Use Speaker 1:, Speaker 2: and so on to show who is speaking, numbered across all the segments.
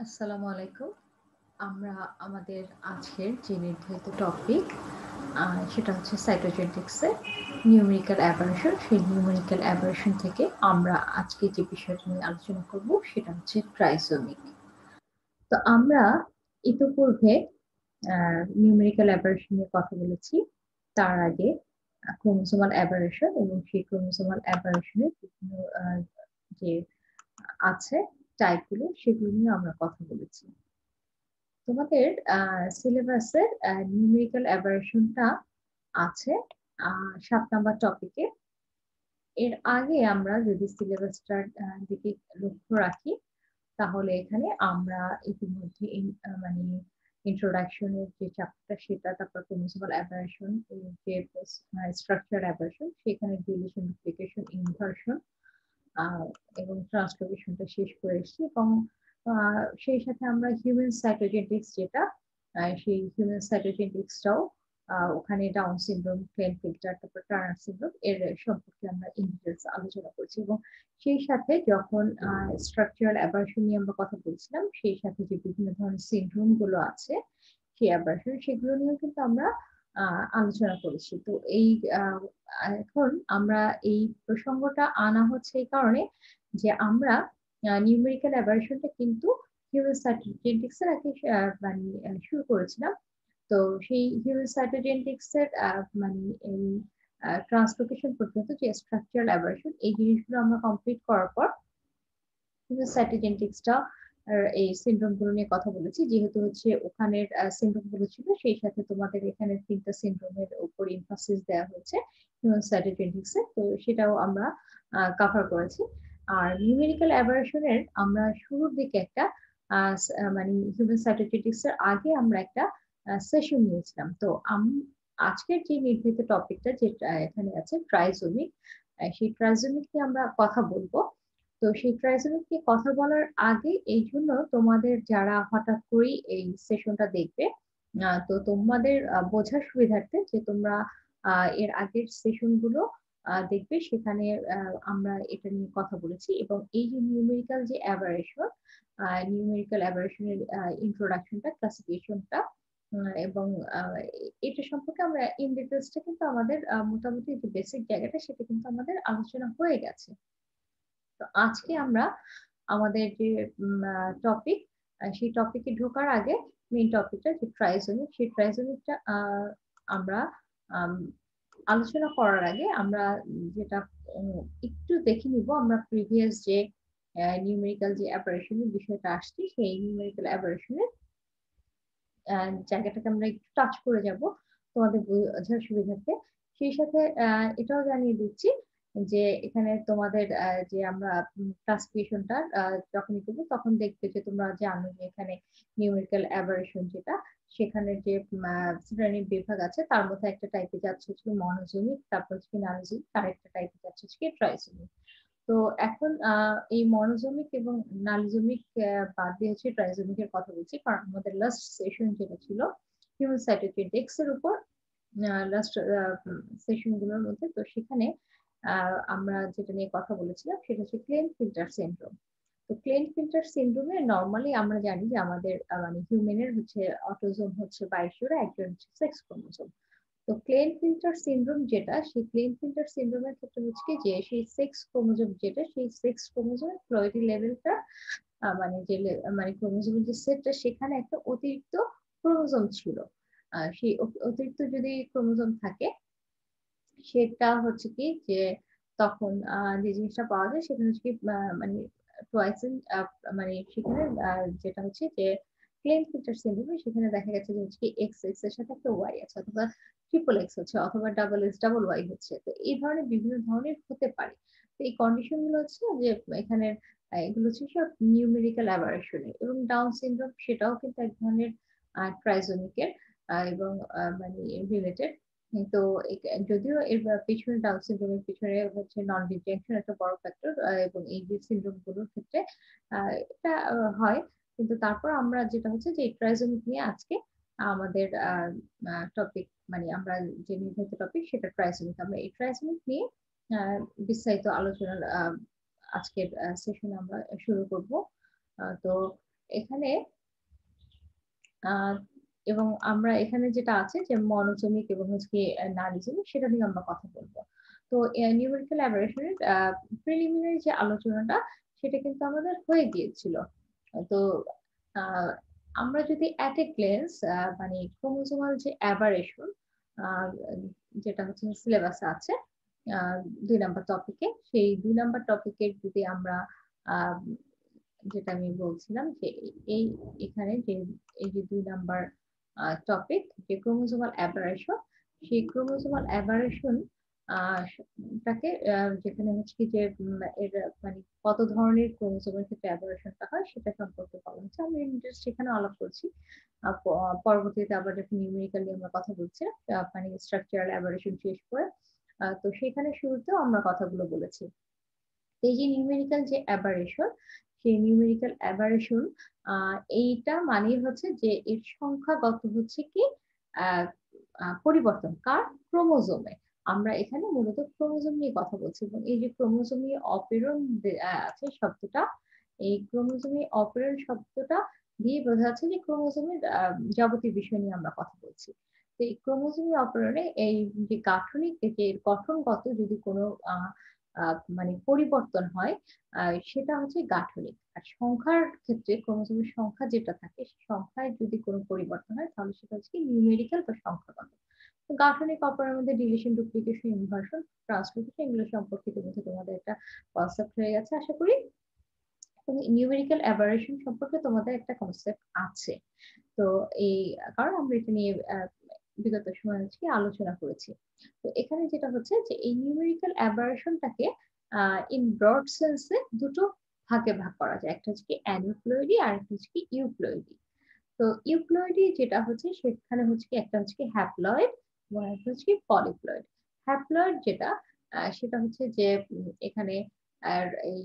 Speaker 1: আসসালামু আলাইকুম। আমরা আমাদের আজকের যে নির্ধারিত টপিক সেটা হচ্ছে সাইটোজেনেটিক্স এর নিউমেরিক্যাল অ্যাবারশন। সেই নিউমেরিক্যাল অ্যাবারশন থেকে আমরা আজকে যে বিষয়টা নিয়ে আলোচনা করব সেটা হচ্ছে ট্রাইসোমিক। তো আমরা ইতোপূর্বে নিউমেরিক্যাল অ্যাবারশন নিয়ে কথা বলেছি। তার আগে ক্রোমোসোমাল অ্যাবারশন এবং সেই ক্রোমোসোমাল অ্যাবারশনের বিভিন্ন যে আছে টাইপগুলো সেগুলো নিয়ে আমরা কথা বলেছি। তোমাদের সিলেবাসের নিউমেরিক্যাল অ্যাবারশনটা আছে 7 নাম্বার টপিকে। এর আগে আমরা যদি সিলেবাসটার দিকে লক্ষ্য রাখি তাহলে এখানে আমরা ইতিমধ্যে মানে ইন্ট্রোডাকশনের যে চ্যাপ্টারটা সেটা, তারপর ক্রোমোসোমাল অ্যাবারশন, যে স্ট্রাকচার অ্যাবারশন, সেখানে ডিলিশন, ডুপ্লিকেশন, ইনভার্সন এবং ট্রান্সলোকেশনটা শেষ করে এসেছি। এবং সেই সাথে আমরা হিউম্যান সাইটোজেনেটিক্স যেটা, সেই হিউম্যান সাইটোজেনেটিক্সটাও ওখানে ডাউন সিনড্রোম, ক্লেনফিল্টার, তারপর টার্নার সিনড্রোম এর সম্পর্কে আমরা ইন ডিটেলস আলোচনা করছি। এবং সেই সাথে যখন স্ট্রাকচারাল অ্যাবারশন নিয়ে আমরা কথা বলছিলাম, সেই সাথে যে বিভিন্ন ধরনের সিনড্রোম গুলো আছে সেই অ্যাবারশন, সেগুলো নিয়েও কিন্তু আমরা আলোচনা করেছি। তো এই এখন আমরা এই প্রসঙ্গটা আনা হচ্ছে এই কারণে যে আমরা নিউমেরিক্যাল অ্যাবারশনটা কিন্তু হিউম্যান সাইটোজেনেটিক্স এর আগে মানে শুরু করেছিলাম। তো সেই হিউম্যান সাইটোজেনেটিক্স এর মানে এই ট্রান্সলোকেশন পর্যন্ত যে স্ট্রাকচারাল অ্যাবারশন, এই জিনিসগুলো আমরা কমপ্লিট করার পর হিউম্যান সাইটোজেনেটিক্সটা এই সিনড্রোম গুলো নিয়ে কথা বলেছি। যেহেতু হচ্ছে ওখানের সিনড্রোম গুলো ছিল, সেই সাথে তোমাদের এখানে 3টা সিনড্রোমের উপর ইমফাসিস দেওয়া হয়েছে হিউম্যান সাইটোজেনেটিক্স এ, তো সেটাও আমরা কভার করেছি। আর নিউমেরিক্যাল অ্যাবারশনের আমরা শুরুর দিকে একটা মানে হিউম্যান সাইটোজেনেটিক্স এর আগে আমরা একটা সেশন নিয়েছিলাম। তো আজকের যে নির্ধারিত টপিকটা যেটা এখানে আছে ট্রাইজোমিক, সেই ট্রাইজোমিক নিয়ে আমরা কথা বলবো। তো সেই ট্রাইজোমিক নিয়ে কথা বলার আগে এই জন্য তোমাদের যারা হঠাৎ করেই এই সেশনটা দেখবে, তো তোমাদের বোঝার সুবিধার্থে যে তোমরা এর আগের সেশন গুলো দেখবে, সেখানে আমরা এটা নিয়ে কথা বলেছি। এবং এই যে নিউমেরিক্যাল যে অ্যাবারেশন, নিউমেরিক্যাল অ্যাবারেশনের ইন্ট্রোডাকশনটা, ক্লাসিফিকেশনটা এবং এটা সম্পর্কে আমরা ইন ডিটেলসটা কিন্তু আমাদের মোটামুটি যে বেসিক জায়গাটা সেটা কিন্তু আমাদের আলোচনা হয়ে গেছে। তো আজকে আমরা আমাদের যে টপিক, সেই টপিকে ঢোকার আগে মেইন টপিকটা যে ট্রাইজোমিক, সেই ট্রাইজোমিকটা আমরা আম, আলোচনা করার আগে আমরা যেটা একটু দেখে নিব, আমরা প্রিভিয়াস যে নিউমেরিক্যাল যে অ্যাবারেশনের বিষয়টা আসছে, সেই নিউমেরিক্যাল অ্যাবারেশনের জায়গাটাকে আমরা একটু টাচ করে যাব তোমাদের বোঝার সুবিধার্থে। সেই সাথে এটাও জানিয়ে দিচ্ছি যে এখানে তোমাদের যে আমরা ক্লাসিফিকেশনটা যখনই করবো তখন দেখবে যে তোমরা জানো যে এখানে নিউমেরিক্যাল অ্যাবারেশন যেটা, সেখানে যে শ্রেণী বিভাগ আছে তার মধ্যে একটা টাইপে যাচ্ছে হচ্ছে মনোজেনিক, তারপর হচ্ছে নালিজেনিক, আরেকটা টাইপে যাচ্ছে হচ্ছে ট্রাইজেনিক। তো এখন এই মনোজমিক এবং নালিজমিক বাদ দিয়ে হচ্ছে ট্রাইজমিকের কথা বলছি, কারণ আমাদের লাস্ট সেশন যেটা ছিল হিউম্যান সাইটোজেনেটিক্স এর উপর, লাস্ট সেশন গুলোর মধ্যে, তো সেখানে আমরা যেটা নিয়ে কথা বলেছিলাম সেটা হচ্ছে ক্লেন ফিল্টার সিনড্রোম। তো ক্লেন ফিল্টার সিনড্রোমে নর্মালি আমরা জানি যে আমাদের মানে হিউম্যানের হচ্ছে অটোজোম হচ্ছে 22 জোড়া, একজন হচ্ছে সেক্স ক্রোমোজোম। তো ক্লেন ফিল্টার সিনড্রোম যেটা, সেই ক্লেন ফিল্টার সিনড্রোমের ক্ষেত্রে হচ্ছে কি যে সেই সেক্স ক্রোমোজোম যেটা, সেই সেক্স ক্রোমোজোমের ফ্লোরিডি লেভেলটা মানে যে মানে ক্রোমোজোমের যে সেটটা, সেখানে একটা অতিরিক্ত ক্রোমোজোম ছিল। সেই অতিরিক্ত যদি ক্রোমোজোম থাকে সেটা হচ্ছে কি যে তখন যে জিনিসটা পাওয়া যায় সেটা হচ্ছে কি মানে টুয়াইস মানে সেখানে যেটা হচ্ছে যে প্লেন ফিল্টার সিন্ড্রোমে সেখানে দেখা গেছে যে হচ্ছে কি এক্স এক্স এর সাথে একটা ওয়াই আছে, অথবা ট্রিপল এক্স হচ্ছে, অথবা ডাবল এক্স ডাবল ওয়াই হচ্ছে। তো এই ধরনের বিভিন্ন ধরনের হতে পারে। তো এই কন্ডিশন গুলো হচ্ছে যে এখানে এগুলো হচ্ছে সব নিউমেরিক্যাল অ্যাবারেশনের। এবং ডাউন সিনড্রোম সেটাও কিন্তু এক ধরনের ট্রাইজোমিকের এবং মানে রিলেটেড। তো যদিও এর পিছনে ডাউন সিনড্রোমের পিছনে হচ্ছে নন ডিসজাংশন একটা বড় ফ্যাক্টর, এবং এই যে সিনড্রোম গুলোর ক্ষেত্রে এটা হয়। কিন্তু তারপর আমরা যেটা হচ্ছে যে ট্রাইজোমিক নিয়ে আজকে আমাদের টপিক, মানে আমরা যে নির্ধারিত টপিক সেটা ট্রাইজোমিক, আমরা এই ট্রাইজোমিক নিয়ে বিস্তারিত আলোচনা আজকের সেশনে আমরা শুরু করব। তো এখানে এবং আমরা এখানে যেটা আছে যে মনোজমিক এবং হচ্ছে নারীজমিক সেটা নিয়ে আমরা কথা বলবো। তো নিউমেরিক্যাল অ্যাবারেশনের প্রিলিমিনারি যে আলোচনাটা সেটা কিন্তু আমাদের হয়ে গিয়েছিল। তো আহ, আমরা যদি অ্যাট এ গ্লেন্স মানে ক্রোমোজোমাল যে অ্যাবারেশন যেটা হচ্ছে সিলেবাসে আছে 2 নাম্বার টপিকে, সেই 2 নাম্বার টপিকের যদি আমরা আহ, যেটা আমি বলছিলাম যে এই এখানে যে এই যে 2 নাম্বার টপিক যে ক্রোমোজোমাল অ্যাবারেশন, সেই ক্রোমোজোমাল অ্যাবারেশন টাকে যেখানে হচ্ছে কি যে এর মানে কত ধরনের ক্রোমোজোমের ক্ষেত্রে অ্যাবারেশনটা হয় সেটা সম্পর্কে বলা হচ্ছে। আমি জাস্ট সেখানে আলাপ করছি। পরবর্তীতে আবার যখন নিউমেরিক্যালি আমরা কথা বলছি মানে স্ট্রাকচারাল অ্যাবারেশন শেষ করে, তো সেখানে শুরুতেও আমরা কথাগুলো বলেছি। এই যে নিউমেরিক্যাল যে অ্যাবারেশন, সেই নিউমেরিক্যাল অ্যাবারেশন এইটা মানে হচ্ছে যে এর সংখ্যাগত হচ্ছে কি পরিবর্তন কার ক্রোমোজোমে। আমরা এখানে মূলত ক্রোমোজোম নিয়ে কথা বলছি এবং এই যে ক্রোমোজোমীয় অপেরণ আছে শব্দটা, এই ক্রোমোজোমীয় অপেরণ শব্দটা দিয়ে বোঝা যাচ্ছে যে ক্রোমোজোমের যাবতীয় বিষয় নিয়ে আমরা কথা বলছি। তো এই ক্রোমোজোমীয় অপেরণে এই যে গাঠনিক যে গঠনগত যদি কোনো মানে পরিবর্তন হয় সেটা হচ্ছে গাঠনিক। আর সংখ্যার ক্ষেত্রে ক্রোমোজোমের সংখ্যা যেটা থাকে সেই সংখ্যায় যদি কোনো পরিবর্তন হয় তাহলে সেটা হচ্ছে নিউমেরিক্যাল বা সংখ্যাগত। তো গাঠনিক অপেরণের মধ্যে ডিলিশন, ডুপ্লিকেশন, ইনভার্সন, ট্রান্সলোকেশন এগুলো সম্পর্কে তোমাদের একটা কনসেপ্ট হয়ে গেছে আশা করি। নিউমেরিক্যাল অ্যাবারেশন সম্পর্কে তোমাদের একটা কনসেপ্ট আছে। তো এই কারণ আমরা এটা নিয়ে বিগত সময় হচ্ছে আলোচনা করেছি। তো এখানে যেটা হচ্ছে যে এই নিউমেরিক্যাল অ্যাবারেশনটাকে ইন ব্রড সেন্সে দুটো ভাগে ভাগ করা যায়, একটা হচ্ছে কি অ্যানিউক্লোইডি আর একটা হচ্ছে কি ইউক্লোইডি। তো ইউক্লোইডি যেটা হচ্ছে সেখানে হচ্ছে কি একটা হচ্ছে কি হ্যাপ্লয়েড এবং একটা হচ্ছে কি পলিপ্লয়েড। হ্যাপ্লয়েড যেটা সেটা হচ্ছে যে এখানে আর এই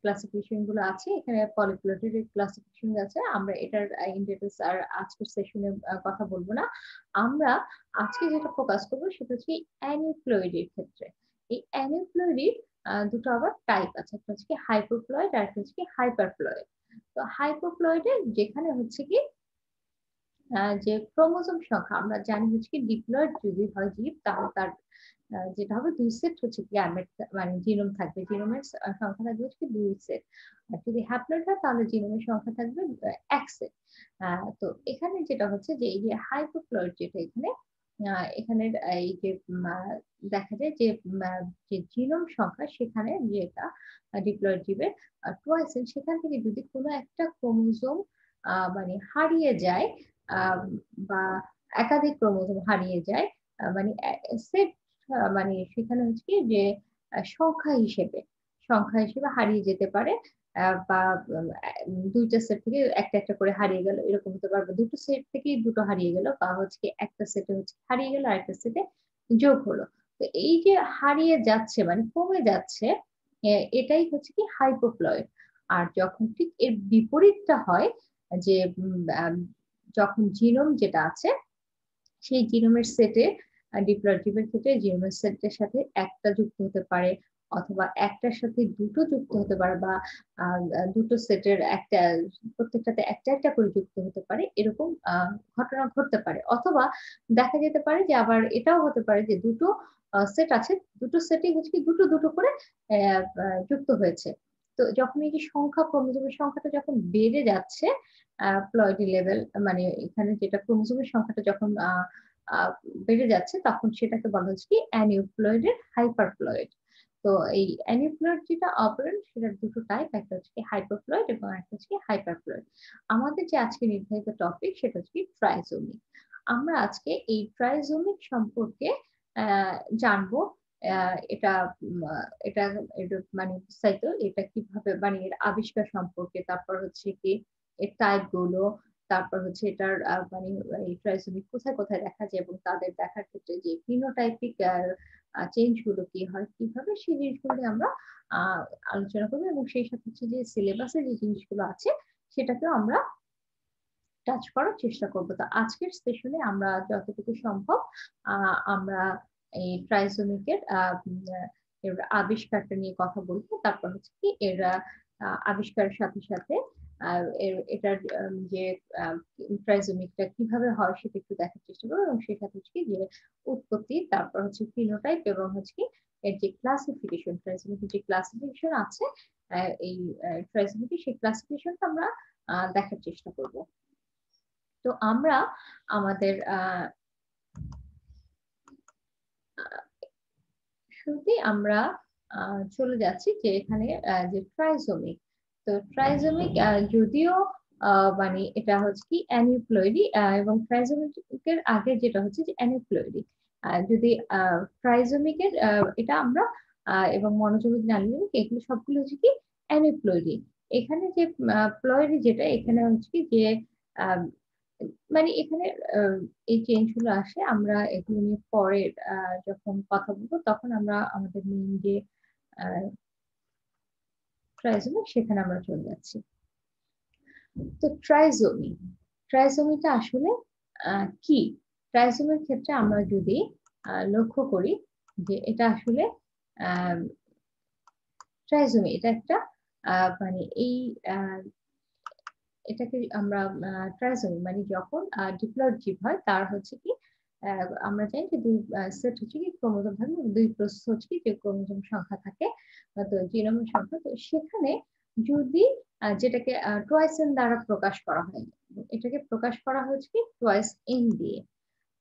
Speaker 1: ক্লাসিফিকেশন গুলো আছে, এখানে পলিপ্লয়েডের ক্লাসিফিকেশন আছে। আমরা এটার ইন ডিটেইলস আর আজকের সেশনে কথা বলবো না। আমরা আজকে যেটা ফোকাস করবো সেটা হচ্ছে অ্যানিউক্লোইডের ক্ষেত্রে। এই অ্যানিউক্লোইডের দুটো আবার টাইপ আছে, একটা হচ্ছে কি হাইপোপ্লয়েড আর একটা হচ্ছে কি হাইপারপ্লয়েড। তো হাইপোপ্লয়েডে যেখানে হচ্ছে কি যে ক্রোমোজোম সংখ্যা আমরা জানি হচ্ছে কি ডিপ্লয়েড যদি হয় জীব তাহলে তার যেটা হবে 2 সেট হচ্ছে গ্যামেট মানে জিনোম থাকবে, জিনোমের সংখ্যা থাকবে হচ্ছে 2 সেট। আর যদি হ্যাপ্লয়েড হয় তাহলে জিনোমের সংখ্যা থাকবে 1 সেট। তো এখানে যেটা হচ্ছে যে এই যে হাইপোপ্লয়েড যেটা এখানে এখানে এই যে দেখা যায় যে যে জিনোম সংখ্যা সেখানে যেটা ডিপ্লয়েড জীবের টোয়াইস, সেখান থেকে যদি কোনো একটা ক্রোমোজোম মানে হারিয়ে যায় বা একাধিক ক্রোমোজোম হারিয়ে যায় মানে সেট মানে সেখানে হচ্ছে কি যে সংখ্যা হিসেবে হারিয়ে যেতে পারে বা 2টা সেট থেকে একটা একটা করে হারিয়ে গেল এরকম হতে পারবে, 2টো সেট থেকে দুটো হারিয়ে গেল বা হচ্ছে কি একটা সেটে হচ্ছে হারিয়ে গেল আর একটা সেটে যোগ হলো। তো এই যে হারিয়ে যাচ্ছে মানে কমে যাচ্ছে এটাই হচ্ছে কি হাইপোপ্লয়েড। আর যখন ঠিক এর বিপরীতটা হয় যে যখন জিনোম যেটা আছে সেই জিনোমের সেটে ডিপ্লয়েড জীবের ক্ষেত্রে জিনোমের সেটের সাথে একটা যুক্ত হতে পারে অথবা একটার সাথে দুটো যুক্ত হতে পারে বা দুটো সেটের একটা প্রত্যেকটাতে একটা একটা করে যুক্ত হতে পারে এরকম ঘটনা ঘটতে পারে। অথবা দেখা যেতে পারে যে আবার এটাও হতে পারে যে দুটো সেট আছে, দুটো সেটই হচ্ছে কি দুটো দুটো করে যুক্ত হয়েছে। তো যখন এই যে সংখ্যা ক্রোমোজোমের সংখ্যাটা যখন বেড়ে যাচ্ছে প্লয়েডি লেভেল মানে এখানে যেটা ক্রোমোজোমের সংখ্যাটা যখন বেড়ে যাচ্ছে তখন সেটাকে বলা হচ্ছে কি অ্যানিউক্লোয়েডের হাইপারপ্লয়েড। তো এই অ্যানিউক্লোয়েড যেটা অপারেন্ট সেটার দুটো টাইপ, একটা হচ্ছে কি হাইপারপ্লয়েড এবং একটা হচ্ছে কি হাইপারপ্লয়েড। আমাদের যে আজকে নির্ধারিত টপিক সেটা হচ্ছে কি ট্রাইজোমিক। আমরা আজকে এই ট্রাইজোমিক সম্পর্কে জানবো। এটা এটা এটা মানে সাইকেল এটা কিভাবে মানে এর আবিষ্কার সম্পর্কে, তারপর হচ্ছে কি এর টাইপ গুলো, তারপর হচ্ছে এটার মানে এই ট্রাইসোমি কোথায় কোথায় দেখা যায় এবং তাদের দেখার ক্ষেত্রে যে ফিনোটাইপিক চেঞ্জ গুলো কি হয় কিভাবে সেই জিনিসগুলো আমরা আলোচনা করবো এবং সেই সাথে হচ্ছে যে সিলেবাসে যে জিনিসগুলো আছে সেটাকেও আমরা টাচ করার চেষ্টা করব। তো আজকের সেশনে আমরা যতটুকু সম্ভব আমরা এই ট্রাইসোমিকের এর আবিষ্কারটা নিয়ে কথা বলবো, তারপর হচ্ছে কি এর আবিষ্কারের সাথে সাথে এটার যে ট্রাইজোমিকটা কিভাবে হয় সেটা একটু দেখার চেষ্টা করবো, এবং সেটা হচ্ছে কি যে উৎপত্তি, তারপর হচ্ছে ফিনোটাইপ, এবং হচ্ছে কি এর যে ক্লাসিফিকেশন, ট্রাইজোমিকের যে ক্লাসিফিকেশন আছে এই ট্রাইজোমিকের, সেই ক্লাসিফিকেশনটা আমরা দেখার চেষ্টা করব। তো আমরা আমাদের শুরুতেই আমরা চলে যাচ্ছি যে এখানে যে ট্রাইজোমিক, তো ট্রাইজোমিক যদিও মানে এটা হচ্ছে কি অ্যানিউপ্লয়েডি, এবং ট্রাইজোমিকের আগে যেটা হচ্ছে যে অ্যানিউপ্লয়েডি, যদি ট্রাইজোমিকের এটা আমরা এবং মনোজোমিক, নালিজোমিক, এগুলো সবগুলো হচ্ছে কি অ্যানিউপ্লয়েডি। এখানে যে প্লয়েডি যেটা, এখানে হচ্ছে কি যে আহ, মানে এখানে এই চেঞ্জ গুলো আসে, আমরা এগুলো নিয়ে পরে যখন কথা বলবো তখন আমরা আমাদের মেইন যে ট্রাইজোমি সেখানে আমরা চলে যাচ্ছি। তো ট্রাইজোমিটা আসলে কি? ট্রাইজোমির ক্ষেত্রে আমরা যদি লক্ষ্য করি যে এটা আসলে ট্রাইজোমি, এটা একটা মানে এই এটাকে আমরা ট্রাইজোমি মানে যখন ডিপ্লয়েড জীব হয় তার হচ্ছে কি আমরা জানি যে দুই সেট হচ্ছে কি ক্রোমোজোম থাকে, দুই প্রস্থ হচ্ছে কি যে ক্রোমোজোম সংখ্যা থাকে, তো জিনোমের সংখ্যা, তো সেখানে যদি যেটাকে টোয়াইস এন দ্বারা প্রকাশ করা হয়, এটাকে প্রকাশ করা হচ্ছে কি টোয়াইস এন দিয়ে।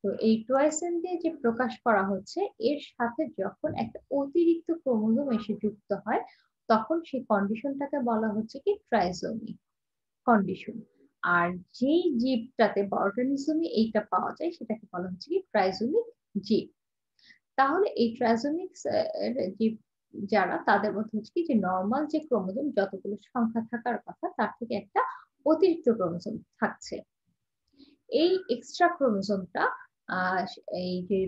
Speaker 1: তো এই টোয়াইস এন দিয়ে যে প্রকাশ করা হচ্ছে, এর সাথে যখন একটা অতিরিক্ত ক্রোমোজোম এসে যুক্ত হয়, তখন সেই কন্ডিশনটাকে বলা হচ্ছে কি ট্রাইজোমি কন্ডিশন। আর যেই জীবটাতে বা অর্গানিজমে এইটা পাওয়া যায় সেটাকে বলা হচ্ছে কি ট্রাইজোমিক জীব। তাহলে এই ট্রাইজোমিক জীব যারা, তাদের মধ্যে হচ্ছে কি যে নর্মাল যে ক্রোমোজোম যতগুলো সংখ্যা থাকার কথা তার থেকে একটা অতিরিক্ত ক্রোমোজোম থাকছে। এই এক্সট্রা ক্রোমোজোমটা এই যে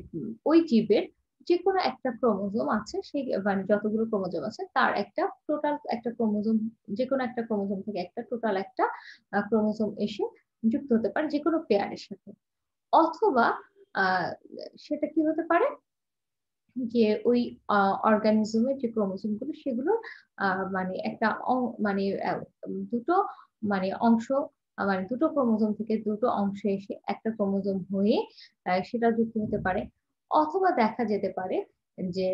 Speaker 1: ওই জীবের যে কোনো একটা ক্রোমোজোম আছে, সেই মানে যতগুলো ক্রোমোজোম আছে তার একটা টোটাল একটা ক্রোমোজোম, যে কোনো একটা ক্রোমোজোম থেকে একটা টোটাল একটা ক্রোমোজোম এসে যুক্ত হতে পারে যে কোনো পেয়ারের সাথে। অথবা আহ সেটা কি হতে পারে যে ওই অর্গানিজমের যে ক্রোমোজোম গুলো সেগুলো মানে একটা মানে দুটো মানে অংশ, মানে দুটো ক্রোমোজোম থেকে দুটো অংশ এসে একটা ক্রোমোজোম হয়ে সেটা যুক্ত হতে পারে। অথবা দেখা যেতে পারে যে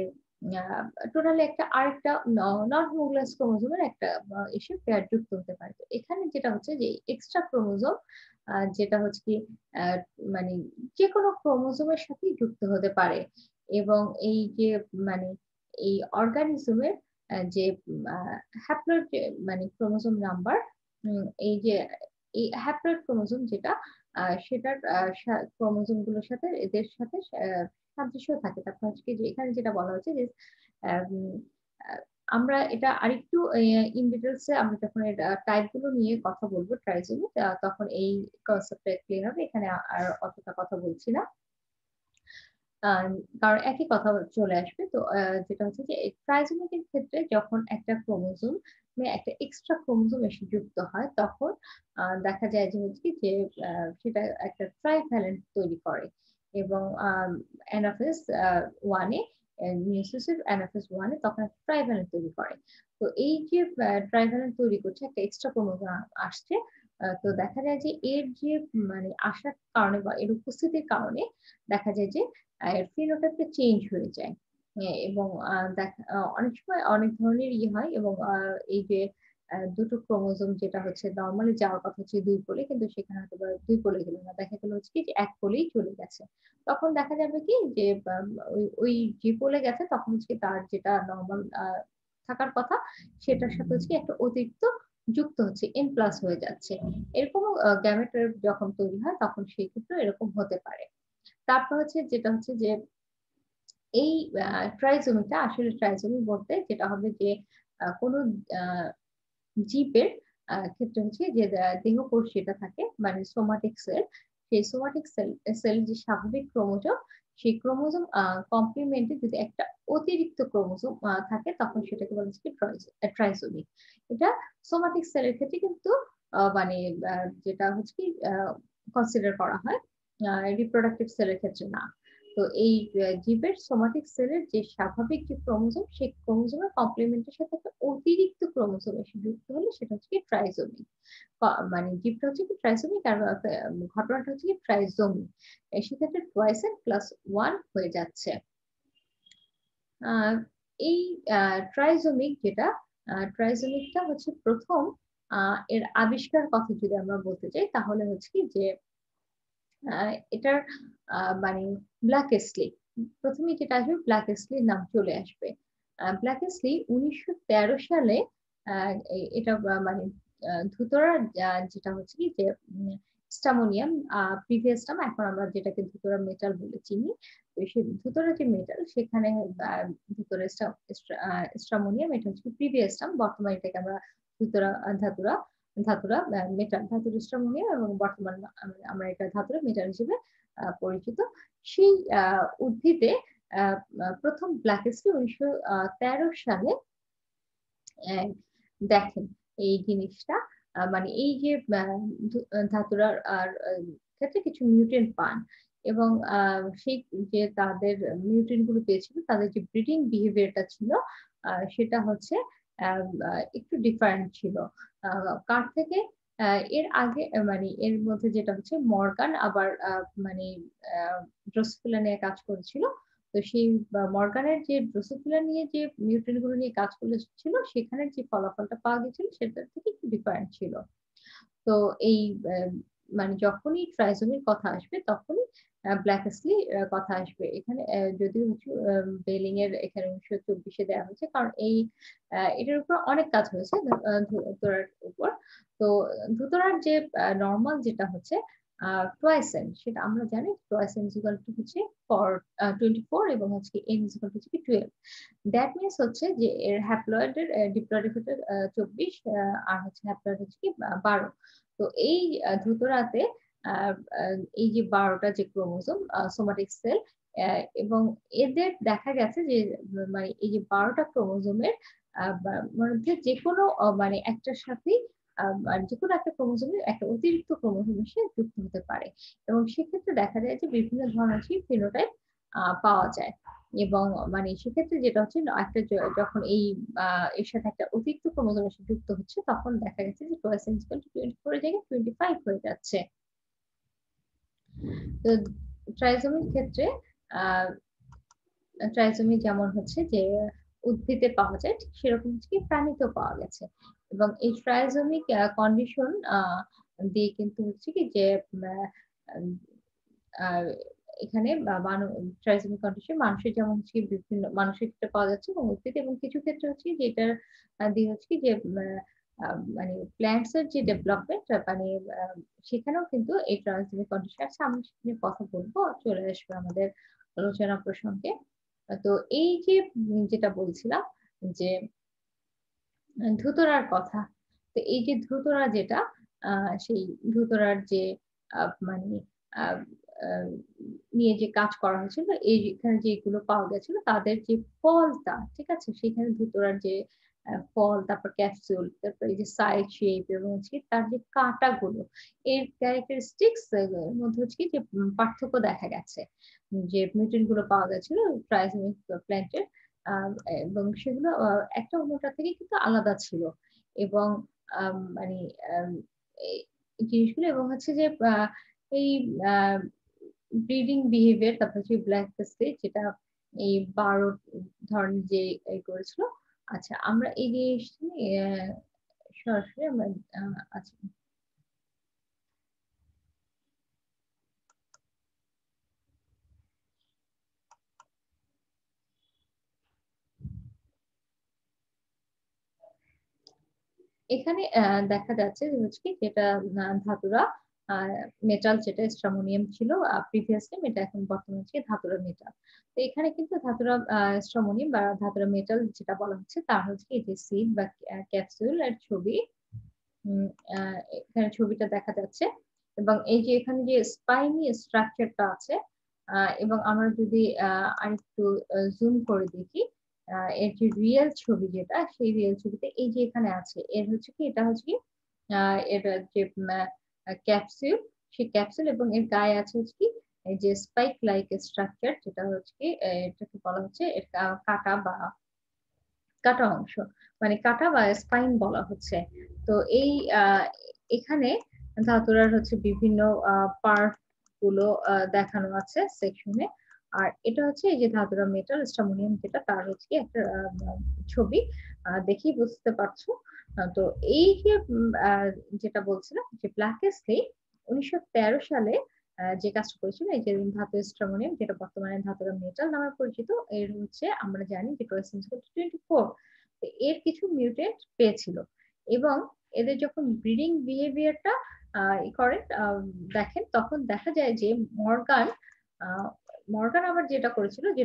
Speaker 1: টোটালি একটা আরেকটা নন হোমোলোগাস ক্রোমোজোমের একটা এসে পেয়ার যুক্ত হতে পারে। তো এখানে যেটা হচ্ছে যে এক্সট্রা ক্রোমোজোম যেটা হচ্ছে কি আহ, মানে যে কোনো ক্রোমোজোমের সাথেই যুক্ত হতে পারে, এবং এই যে মানে এই অর্গানিজমের যে হ্যাপ্লয়েড মানে ক্রোমোজোম নাম্বার, এই যে এই হ্যাপ্লয়েড ক্রোমোজোম যেটা সেটার ক্রোমোজোম গুলোর সাথে এদের সাথে সাদৃশ্য থাকে। তারপর হচ্ছে যে এখানে যেটা বলা হচ্ছে যে উম, আহ, আমরা এটা আরেকটু ইন ডিটেলস আমরা যখন টাইপ গুলো নিয়ে কথা বলবো ট্রাইজোমি, তখন এই কনসেপ্টটা ক্লিয়ার হবে। এখানে আর অতটা কথা বলছি না, কারণ একই কথা চলে আসবে। তো যেটা হচ্ছে যে ট্রাইজোমিকের ক্ষেত্রে যখন একটা ক্রোমোজোম একটা এক্সট্রা ক্রোমোজোম এসে যুক্ত হয়, তখন দেখা যায় যে হচ্ছে কি যে সেটা একটা ট্রাইভ্যালেন্ট তৈরি করে, এবং অ্যানাফেজ ওয়ানে, মিয়োসিসের অ্যানাফেজ ওয়ানে তখন একটা ট্রাইভ্যালেন্ট তৈরি করে। তো এই যে ট্রাইভ্যালেন্ট তৈরি করছে, একটা এক্সট্রা ক্রোমোজোম আসছে, তো দেখা যায় যে এর যে মানে আসার কারণে বা এর উপস্থিতির কারণে দেখা যায় যে ফিনোটাইপটা চেঞ্জ হয়ে যায়। এবং অনেক সময় অনেক ধরনের হয়, এবং এই যে দুটো ক্রোমোজোম যেটা হচ্ছে নর্মালি যাওয়ার কথা হচ্ছে দুই পোলে, কিন্তু সেখানে হয়তো দুই পোলে গেল না, দেখা গেল হচ্ছে কি যে এক পোলেই চলে গেছে। তখন দেখা যাবে কি যে ওই ওই যে পোলে গেছে তখন হচ্ছে তার যেটা নর্মাল থাকার কথা সেটার সাথে হচ্ছে একটা অতিরিক্ত যুক্ত হচ্ছে, এন প্লাস হয়ে যাচ্ছে। এরকম গ্যামেটের যখন তৈরি হয় তখন সেই ক্ষেত্রে এরকম হতে পারে। তারপর হচ্ছে যেটা হচ্ছে যে এই ট্রাইজোমিটা আসলে ট্রাইজোমি বলতে যেটা হবে যে কোনো জীবের ক্ষেত্রে হচ্ছে যে দেহকোষ যেটা থাকে মানে সোমাটিক সেল, সেই সোমাটিক সেল যে স্বাভাবিক ক্রোমোজোম, সেই ক্রোমোজোম কমপ্লিমেন্টে যদি একটা অতিরিক্ত ক্রোমোজোম থাকে তখন সেটাকে বলা হচ্ছে ট্রাইজোমি। এটা সোমাটিক সেলের ক্ষেত্রে কিন্তু মানে যেটা হচ্ছে কি কনসিডার করা হয়, রিপ্রোডাক্টিভ সেলের ক্ষেত্রে না। তো এই জীবের সোমাটিক সেলের যে স্বাভাবিক যে ক্রোমোজোম, সেই ক্রোমোজোমের কমপ্লিমেন্টের সাথে একটা অতিরিক্ত ক্রোমোজোম এসে যুক্ত হলে সেটা হচ্ছে কি ট্রাইজোমি। মানে জীবটা হচ্ছে কি ট্রাইজোমিক, আর ঘটনাটা হচ্ছে কি ট্রাইজোমি। সেক্ষেত্রে টুয়াইস এন প্লাস ওয়ান হয়ে যাচ্ছে। এই ট্রাইজোমিক যেটা, ট্রাইজোমিকটা হচ্ছে প্রথম এর আবিষ্কার কথা যদি আমরা বলতে চাই, তাহলে হচ্ছে কি যে এটার মানে ব্ল্যাকেসলি, প্রথমে যেটা আসবে ব্ল্যাকেসলির নাম চলে আসবে। ব্ল্যাকেসলি 1913 সালে এটা মানে ধুতরা যেটা হচ্ছে কি যে স্টামোনিয়াম, প্রিভিয়াস নাম, এখন আমরা যেটাকে ধুতরা মেটাল বলে চিনি, তো সেই ধুতরা যে মেটাল সেখানে ধুতরা স্টামোনিয়াম, এটা হচ্ছে প্রিভিয়াস নাম, বর্তমানে এটাকে আমরা ধুতরা ধাতুরা ধাতুরা মেটাল, ধাতুর স্টামোনিয়াম, এবং বর্তমান আমরা এটা ধাতুরা মেটাল হিসেবে পরিচিত। সেই উদ্ভিদে প্রথম ব্ল্যাকেসলি 1913 সালে দেখেন এই জিনিসটা, মানে এই যে ধাতুরার আর ক্ষেত্রে কিছু মিউটেন্ট পান, এবং সেই যে তাদের মিউটেন্ট গুলো পেয়েছিল, তাদের যে ব্রিডিং বিহেভিয়ারটা ছিল সেটা হচ্ছে একটু ডিফারেন্ট ছিল। কার থেকে? এর আগে মানে এর মধ্যে যেটা হচ্ছে মর্গান আবার মানে ড্রোসোফিলা নিয়ে কাজ করেছিল। তো সেই মর্গানের যে ড্রোসোফিলা নিয়ে যে মিউটেন্ট গুলো নিয়ে কাজ করেছিল, সেখানে যে ফলাফলটা পাওয়া গেছিল সেটা থেকে একটু ডিফারেন্ট ছিল। তো এই মানে যখনই ট্রাইজোমির কথা আসবে তখনই ব্ল্যাকেসলি কথা আসবে এখানে। যদিও হচ্ছে বেলিং এর এখানে 1924 দেওয়া হয়েছে, কারণ এই এটার উপর অনেক কাজ হয়েছে ধুতরার উপর। তো ধুতরার যে নর্মাল যেটা হচ্ছে টয়েসেন, সেটা আমরা জানি টয়েসেন ইকুয়াল টু হচ্ছে 24, এবং হচ্ছে এন ইকুয়াল টু হচ্ছে 12। দ্যাট মিনস হচ্ছে যে এর হ্যাপ্লয়েডের ডিপ্লয়েড হচ্ছে 24, আর হচ্ছে হ্যাপ্লয়েড হচ্ছে কি 12। তো এই ধুতরাতে এই যে 12টা যে ক্রোমোজোম সোমাটিক সেল, এবং এদের দেখা গেছে যে মানে এই যে 12টা ক্রোমোজোমের মধ্যে যে কোনো মানে একটার সাথেই যে কোনো একটা ক্রোমোজোমের একটা অতিরিক্ত ক্রোমোজোম এসে যুক্ত হতে পারে, এবং সেক্ষেত্রে দেখা যায় যে বিভিন্ন ধরনের ফিনোটাইপ পাওয়া যায়। এবং মানে সেক্ষেত্রে যেটা হচ্ছে একটা যখন এই এর সাথে একটা অতিরিক্ত ক্রোমোজোম এসে যুক্ত হচ্ছে, তখন দেখা গেছে যে কোয়াসেন্স 24 এর জায়গায় 25 হয়ে যাচ্ছে। তো ট্রাইজোমির ক্ষেত্রে আহ ট্রাইজোমি যেমন হচ্ছে যে উদ্ভিদে পাওয়া যায়, ঠিক সেরকম হচ্ছে কি প্রাণীতেও পাওয়া গেছে। এবং এই ট্রাইজোমিক কন্ডিশন দিয়ে কিন্তু হচ্ছে কি যে আহ, এখানে ট্রাইজোমিক কন্ডিশন মানুষের যেমন হচ্ছে কি বিভিন্ন মানুষের ক্ষেত্রে পাওয়া যাচ্ছে, এবং উদ্ভিদ এবং কিছু ক্ষেত্রে হচ্ছে কি যেটার দিয়ে হচ্ছে কি যে মানে প্ল্যান্টস এর যে ডেভেলপমেন্ট, মানে সেখানেও কিন্তু এই ট্রাইজোমিক কন্ডিশন আছে। আমরা সেখানে কথা বলবো, চলে আসবে আমাদের আলোচনা প্রসঙ্গে। তো এই যে যেটা বলছিলাম যে ধুতরার কথা, তো এই যে ধুতরা যেটা সেই ধুতরার যে মানে আহ, আহ, নিয়ে যে কাজ করা হয়েছিল, এই এখানে যেগুলো পাওয়া গেছিল তাদের যে ফলটা, ঠিক আছে, সেখানে ধুতরার যে ফল, তারপর ক্যাপসুল, তারপর এই যে সাইড শেপ, এবং হচ্ছে তার যে কাঁটাগুলো, এর ক্যারেক্টারিস্টিক্স মধ্যে হচ্ছে কি যে পার্থক্য দেখা গেছে। যে মিউটেন্ট গুলো পাওয়া গেছিল ট্রাইজোমিক প্ল্যান্টের, এবং সেগুলো একটা অন্যটা থেকে কিন্তু আলাদা ছিল। এবং মানে এই জিনিসগুলো, এবং হচ্ছে যে এই ব্রিডিং বিহেভিয়ার, তারপর হচ্ছে ব্ল্যাক স্টেজ যেটা এই 12 ধরনের যে করেছিল। আচ্ছা, আমরা এই জিনিসটা নিয়ে সরাসরি আমরা আচ্ছা, এখানে দেখা যাচ্ছে যে হচ্ছে কি যেটা ধাতুরা মেটাল, যেটা স্ট্রামোনিয়াম ছিল প্রিভিয়াসলি, এটা এখন বর্তমানে হচ্ছে ধাতুরা মেটাল। তো এখানে কিন্তু ধাতুরা স্ট্রামোনিয়াম বা ধাতুরা মেটাল যেটা বলা হচ্ছে, তার হচ্ছে এই যে সিড বা ক্যাপসুল এর ছবি, এখানে ছবিটা দেখা যাচ্ছে। এবং এই যে এখানে যে স্পাইনি স্ট্রাকচারটা আছে, এবং আমরা যদি আরেকটু জুম করে দেখি, এর যে রিয়েল ছবি যেটা, সেই রিয়েল ছবিতে এই যে এখানে আছে, এর হচ্ছে কি এটা হচ্ছে কি এর যে ক্যাপসুল, সেই ক্যাপসুল, এবং এর গায়ে আছে হচ্ছে কি এই যে স্পাইক লাইক স্ট্রাকচার, যেটা হচ্ছে কি এটাকে বলা হচ্ছে কাটা বা কাটা অংশ, মানে কাটা বা স্পাইন বলা হচ্ছে। তো এই এখানে ধাতুরার হচ্ছে বিভিন্ন পার্ট গুলো দেখানো আছে সেকশনে। আর এটা হচ্ছে এই যে ধাতুরা মেটাল স্টামোনিয়াম, যেটা তার হচ্ছে কি একটা ছবি দেখেই বুঝতে পারছো। তো এই যে যেটা বলছিলাম যে ব্ল্যাকেসলি 1913 সালে যে কাজটা করেছিল, এই যে ধাতু স্ট্রামোনিয়াম, যেটা বর্তমানে ধাতুরা মেটাল নামে পরিচিত, এর হচ্ছে আমরা জানি যে কোএফিসিয়েন্ট 24। এর কিছু মিউটেন্ট পেয়েছিল, এবং এদের যখন ব্রিডিং বিহেভিয়ারটা করেন দেখেন, তখন দেখা যায় যে মর্গান মর্গান আবার যেটা করেছিল যে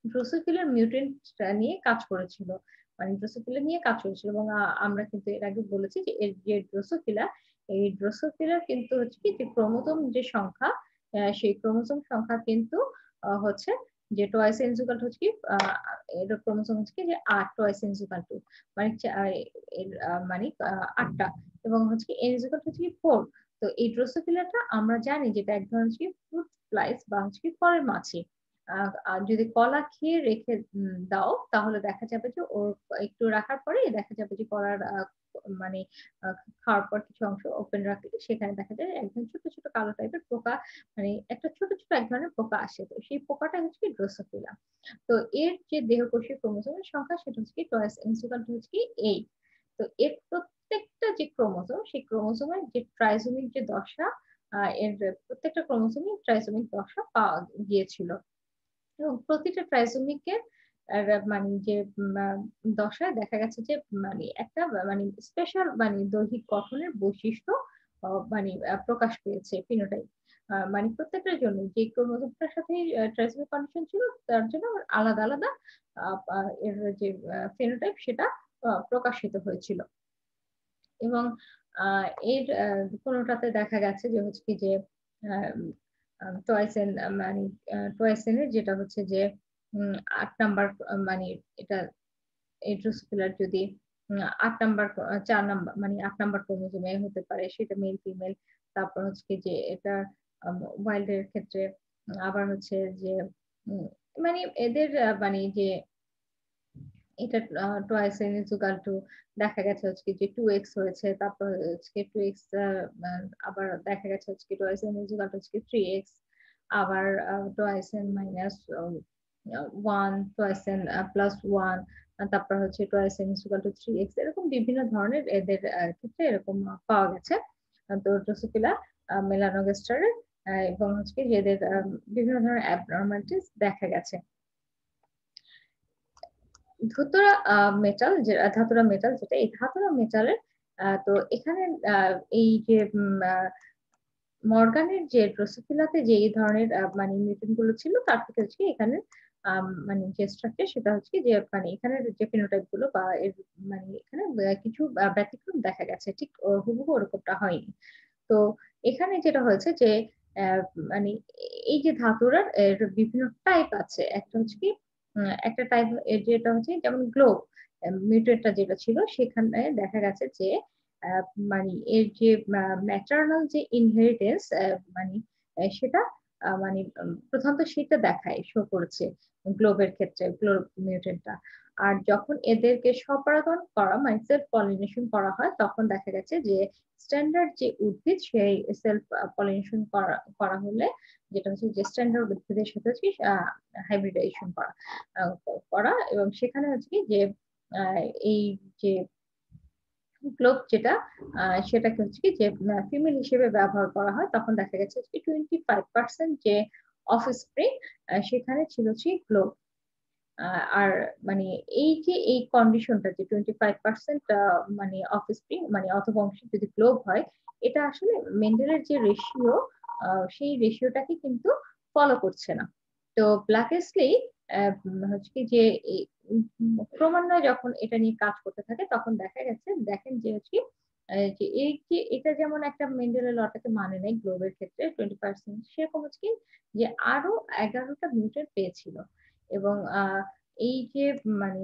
Speaker 1: ড্রোসোফিলার মিউটেন্ট নিয়ে কাজ করেছিল, মানে ড্রোসোফিলা নিয়ে কাজ করেছিল। এবং আমরা কিন্তু এর আগে বলেছি যে এর যে ড্রোসোফিলা, এই ড্রোসোফিলার কিন্তু হচ্ছে কি যে ক্রোমোজোম যে সংখ্যা, সেই ক্রোমোজোম সংখ্যা কিন্তু হচ্ছে যে টয়েস ইনজুকাল হচ্ছে কি এর ক্রোমোজোম হচ্ছে কি যে 8 টয়েস ইনজুকাল 2, মানে এর মানে 8টা, এবং হচ্ছে কি এন ইনজুকাল হচ্ছে কি 4। তো এই ড্রোসোফিলাটা আমরা জানি যেটা এক ধরনের হচ্ছে ফ্রুট ফ্লাইস বা হচ্ছে কি ফলের মাছি। আর যদি কলা খেয়ে রেখে দাও, তাহলে দেখা যাবে যে ওর একটু রাখার পরে দেখা যাবে যে কলার মানে খাওয়ার পর কিছু অংশ ওপেন রাখলে সেখানে দেখা যায় একদম ছোট ছোট কালো টাইপের পোকা, মানে একটা ছোট ছোট এক ধরনের পোকা আসে। তো সেই পোকাটা হচ্ছে কি ড্রোসোফিলা। তো এর যে দেহকোষীয় ক্রোমোজোমের সংখ্যা সেটা হচ্ছে কি টয়েস ইনসুকাল হচ্ছে কি 8। তো এর প্রত্যেকটা যে ক্রোমোজোম, সেই ক্রোমোজোমের যে ট্রাইজোমিক যে দশা, এর প্রত্যেকটা ক্রোমোজোমে ট্রাইজোমিক দশা পাওয়া গিয়েছিল, এবং প্রতিটা ট্রাইজোমিকের মানে যে দশায় দেখা গেছে যে মানে একটা মানে স্পেশাল মানে দৈহিক গঠনের বৈশিষ্ট্য মানে প্রকাশ পেয়েছে ফিনোটাইপ। মানে প্রত্যেকটার জন্য যে ক্রোমোজোমটার সাথে ট্রাইজোমিক কন্ডিশন ছিল, তার জন্য আলাদা আলাদা এর যে ফিনোটাইপ সেটা প্রকাশিত হয়েছিল। এবং এর কোনোটাতে দেখা গেছে যে হচ্ছে কি যে টয়েসেন, মানে টয়েসেনের যেটা হচ্ছে যে 8 নাম্বার, মানে এটা ড্রোসোফিলার যদি 8 নাম্বার 4 নাম্বার মানে 8 নাম্বার ক্রোমোজোমে হতে পারে, সেটা মেল ফিমেল। তারপর হচ্ছে কি যে এটা ওয়াইল্ড এর ক্ষেত্রে আবার হচ্ছে যে উম, মানে এদের মানে যে এটা টোয়াইস ইন ইকুয়াল টু দেখা গেছে হচ্ছে কি যে 2x হয়েছে, তারপর হচ্ছে কি 2x আবার দেখা গেছে হচ্ছে কি টোয়াইস ইন ইকুয়াল টু হচ্ছে কি 3x, আবার twice in minus 1, twice in plus 1, তারপর হচ্ছে twice in equal to 3x, এরকম বিভিন্ন ধরনের এদের ক্ষেত্রে এরকম পাওয়া গেছে। তো ড্রোসোফিলা মেলানোগাস্টারের এবং হচ্ছে কি এদের বিভিন্ন ধরনের অ্যাবনর্মালিটিস দেখা গেছে। ধুতরা মেটাল, যে ধাতুরা মেটাল, যেটা এই ধাতুরা মেটালের তো এখানে এই যে মর্গানের যে ড্রোসোফিলাতে যে এই ধরনের মানে মিউটেন্ট গুলো ছিল, তার থেকে হচ্ছে এখানে মানে যে স্ট্রাকচার সেটা হচ্ছে যে মানে এখানে যে ফিনোটাইপ গুলো বা এর মানে এখানে কিছু ব্যতিক্রম দেখা গেছে, ঠিক হুবহু ওরকমটা হয়নি। তো এখানে যেটা হয়েছে যে আহ, মানে এই যে ধাতুরার এর বিভিন্ন টাইপ আছে। একটা হচ্ছে কি একটা টাইপ যেটা হচ্ছে যেমন গ্লোব মিউটেটটা যেটা ছিল, সেখানে দেখা গেছে যে আহ, মানে এর যে ম্যাটারনাল যে ইনহেরিটেন্স, মানে সেটা মানে প্রধানত সেটা দেখায়, শো করেছে গ্লোবের ক্ষেত্রে, গ্লোব মিউটেন্টটা। আর যখন এদেরকে স্বপরাগন করা মানে সেলফ পলিনেশন করা হয়, তখন দেখা গেছে যে স্ট্যান্ডার্ড যে উদ্ভিদ, সেই সেলফ পলিনেশন করা করা হলে যেটা হচ্ছে যে স্ট্যান্ডার্ড উদ্ভিদের সাথে হচ্ছে হাইব্রিডাইজেশন করা আহ, করা, এবং সেখানে হচ্ছে কি যে এই যে গ্লোব যেটা সেটাকে হচ্ছে কি যে ফিমেল হিসেবে ব্যবহার করা হয়, তখন দেখা গেছে যে 25% যে অফ স্প্রিং সেখানে ছিল হচ্ছে গ্লোব। আর মানে এই যে এই কন্ডিশনটা যে 25% মানে অফ স্প্রিং মানে অথবংশী যদি গ্লোব হয়, এটা আসলে মেন্ডেলের যে রেশিও, সেই রেশিওটাকে কিন্তু ফলো করছে না। তো ব্ল্যাকেসলি হচ্ছে কি যে ক্রমান্বয়ে যখন এটা নিয়ে কাজ করতে থাকে, তখন দেখা গেছে দেখেন যে হচ্ছে কি, যে এই যে এটা যেমন একটা মেন্ডেলের লটাকে মানে নেই গ্লোবের ক্ষেত্রে 20%, সেরকম হচ্ছে কি যে আরো 11টা মিউটেন্ট পেয়েছিল। এবং এই যে মানে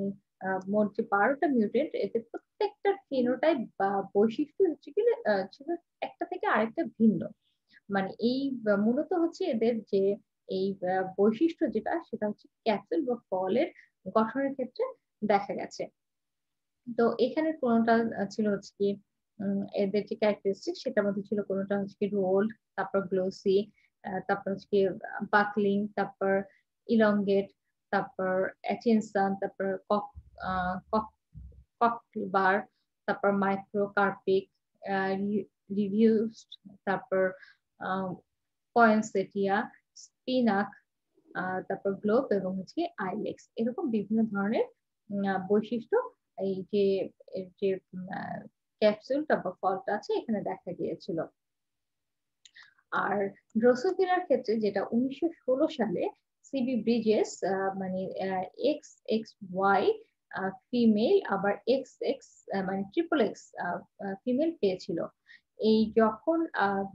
Speaker 1: মোট যে 12টা মিউটেন্ট, এতে প্রত্যেকটা ফিনোটাইপ বা বৈশিষ্ট্য হচ্ছে কি ছিল একটা থেকে আরেকটা ভিন্ন। মানে এই মূলত হচ্ছে এদের যে এই বৈশিষ্ট্য যেটা সেটা হচ্ছে ক্যাপসুল বা ফলের গঠনের ক্ষেত্রে দেখা গেছে। তো এখানে কোনটা ছিল হচ্ছে কি এদের যে ক্যারেক্টারিস্টিক সেটার মধ্যে ছিল কোনটা হচ্ছে কি রোল্ড, তারপর গ্লোসি, তারপর হচ্ছে কি বাকলিং, তারপর ইলংগেট, তারপর অ্যাচিনসন, তারপর ককবার, তারপর মাইক্রোকার্পিক, রিভিউসড, তারপর পয়েন্সেটিয়া, স্পিনাক, তারপর গ্লোব এবং হচ্ছে আইলেক্স, এরকম বিভিন্ন ধরনের বৈশিষ্ট্য এই যে এর যে ক্যাপসুলটা বা ফলটা আছে এখানে দেখা গিয়েছিল। আর ড্রোসোফিলার ক্ষেত্রে যেটা 1916 সালে সিবি ব্রিজেস মানে এক্স এক্স ওয়াই ফিমেল আবার এক্স এক্স মানে ট্রিপল এক্স ফিমেল পেয়েছিল। এই যখন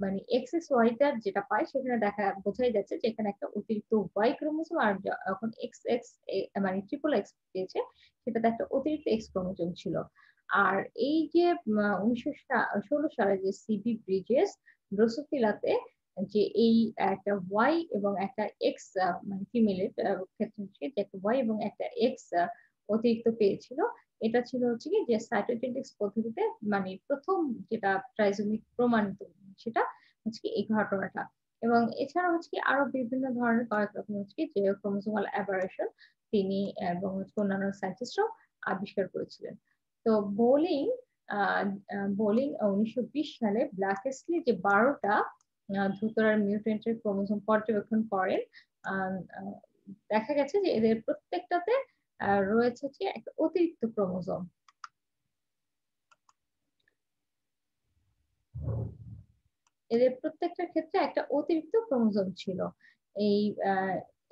Speaker 1: মানে এক্স এক্স ওয়াইটার যেটা পায় সেখানে বোঝাই যাচ্ছে যে এখানে একটা অতিরিক্ত ওয়াই ক্রোমোসোম, আর যখন এক্স এক্স মানে ট্রিপল এক্স পেয়েছে সেটাতে একটা অতিরিক্ত এক্স ক্রোমোসোম ছিল। আর এই যে 1916 সালে যে সিবি ব্রিজেস ড্রোসোফিলাতে যে এই একটা ওয়াই এবং একটা এক্স মানে ফিমেলের ক্ষেত্রে হচ্ছে যে একটা ওয়াই এবং একটা এক্স অতিরিক্ত পেয়েছিল, এটা ছিল হচ্ছে কি যে সাইটোজেনেটিক্স পদ্ধতিতে মানে প্রথম যেটা ট্রাইজোমিক প্রমাণিত, সেটা হচ্ছে কি এই ঘটনাটা। এবং এছাড়া হচ্ছে কি আরো বিভিন্ন ধরনের কয়েক রকম হচ্ছে কি যে ক্রোমোসোমাল অ্যাবারেশন তিনি এবং অন্যান্য সায়েন্টিস্টরাও আবিষ্কার করেছিলেন। তো বোলিং বোলিং 1920 সালে ব্ল্যাকেসলি যে 12টা ধুতরার মিউটেন্টের ক্রোমোসোম পর্যবেক্ষণ করেন। দেখা গেছে যে এদের প্রত্যেকটাতে রয়েছে যে একটা অতিরিক্ত ক্রোমোসোম। এদের প্রত্যেকটার ক্ষেত্রে একটা অতিরিক্ত ক্রোমোসোম ছিল। এই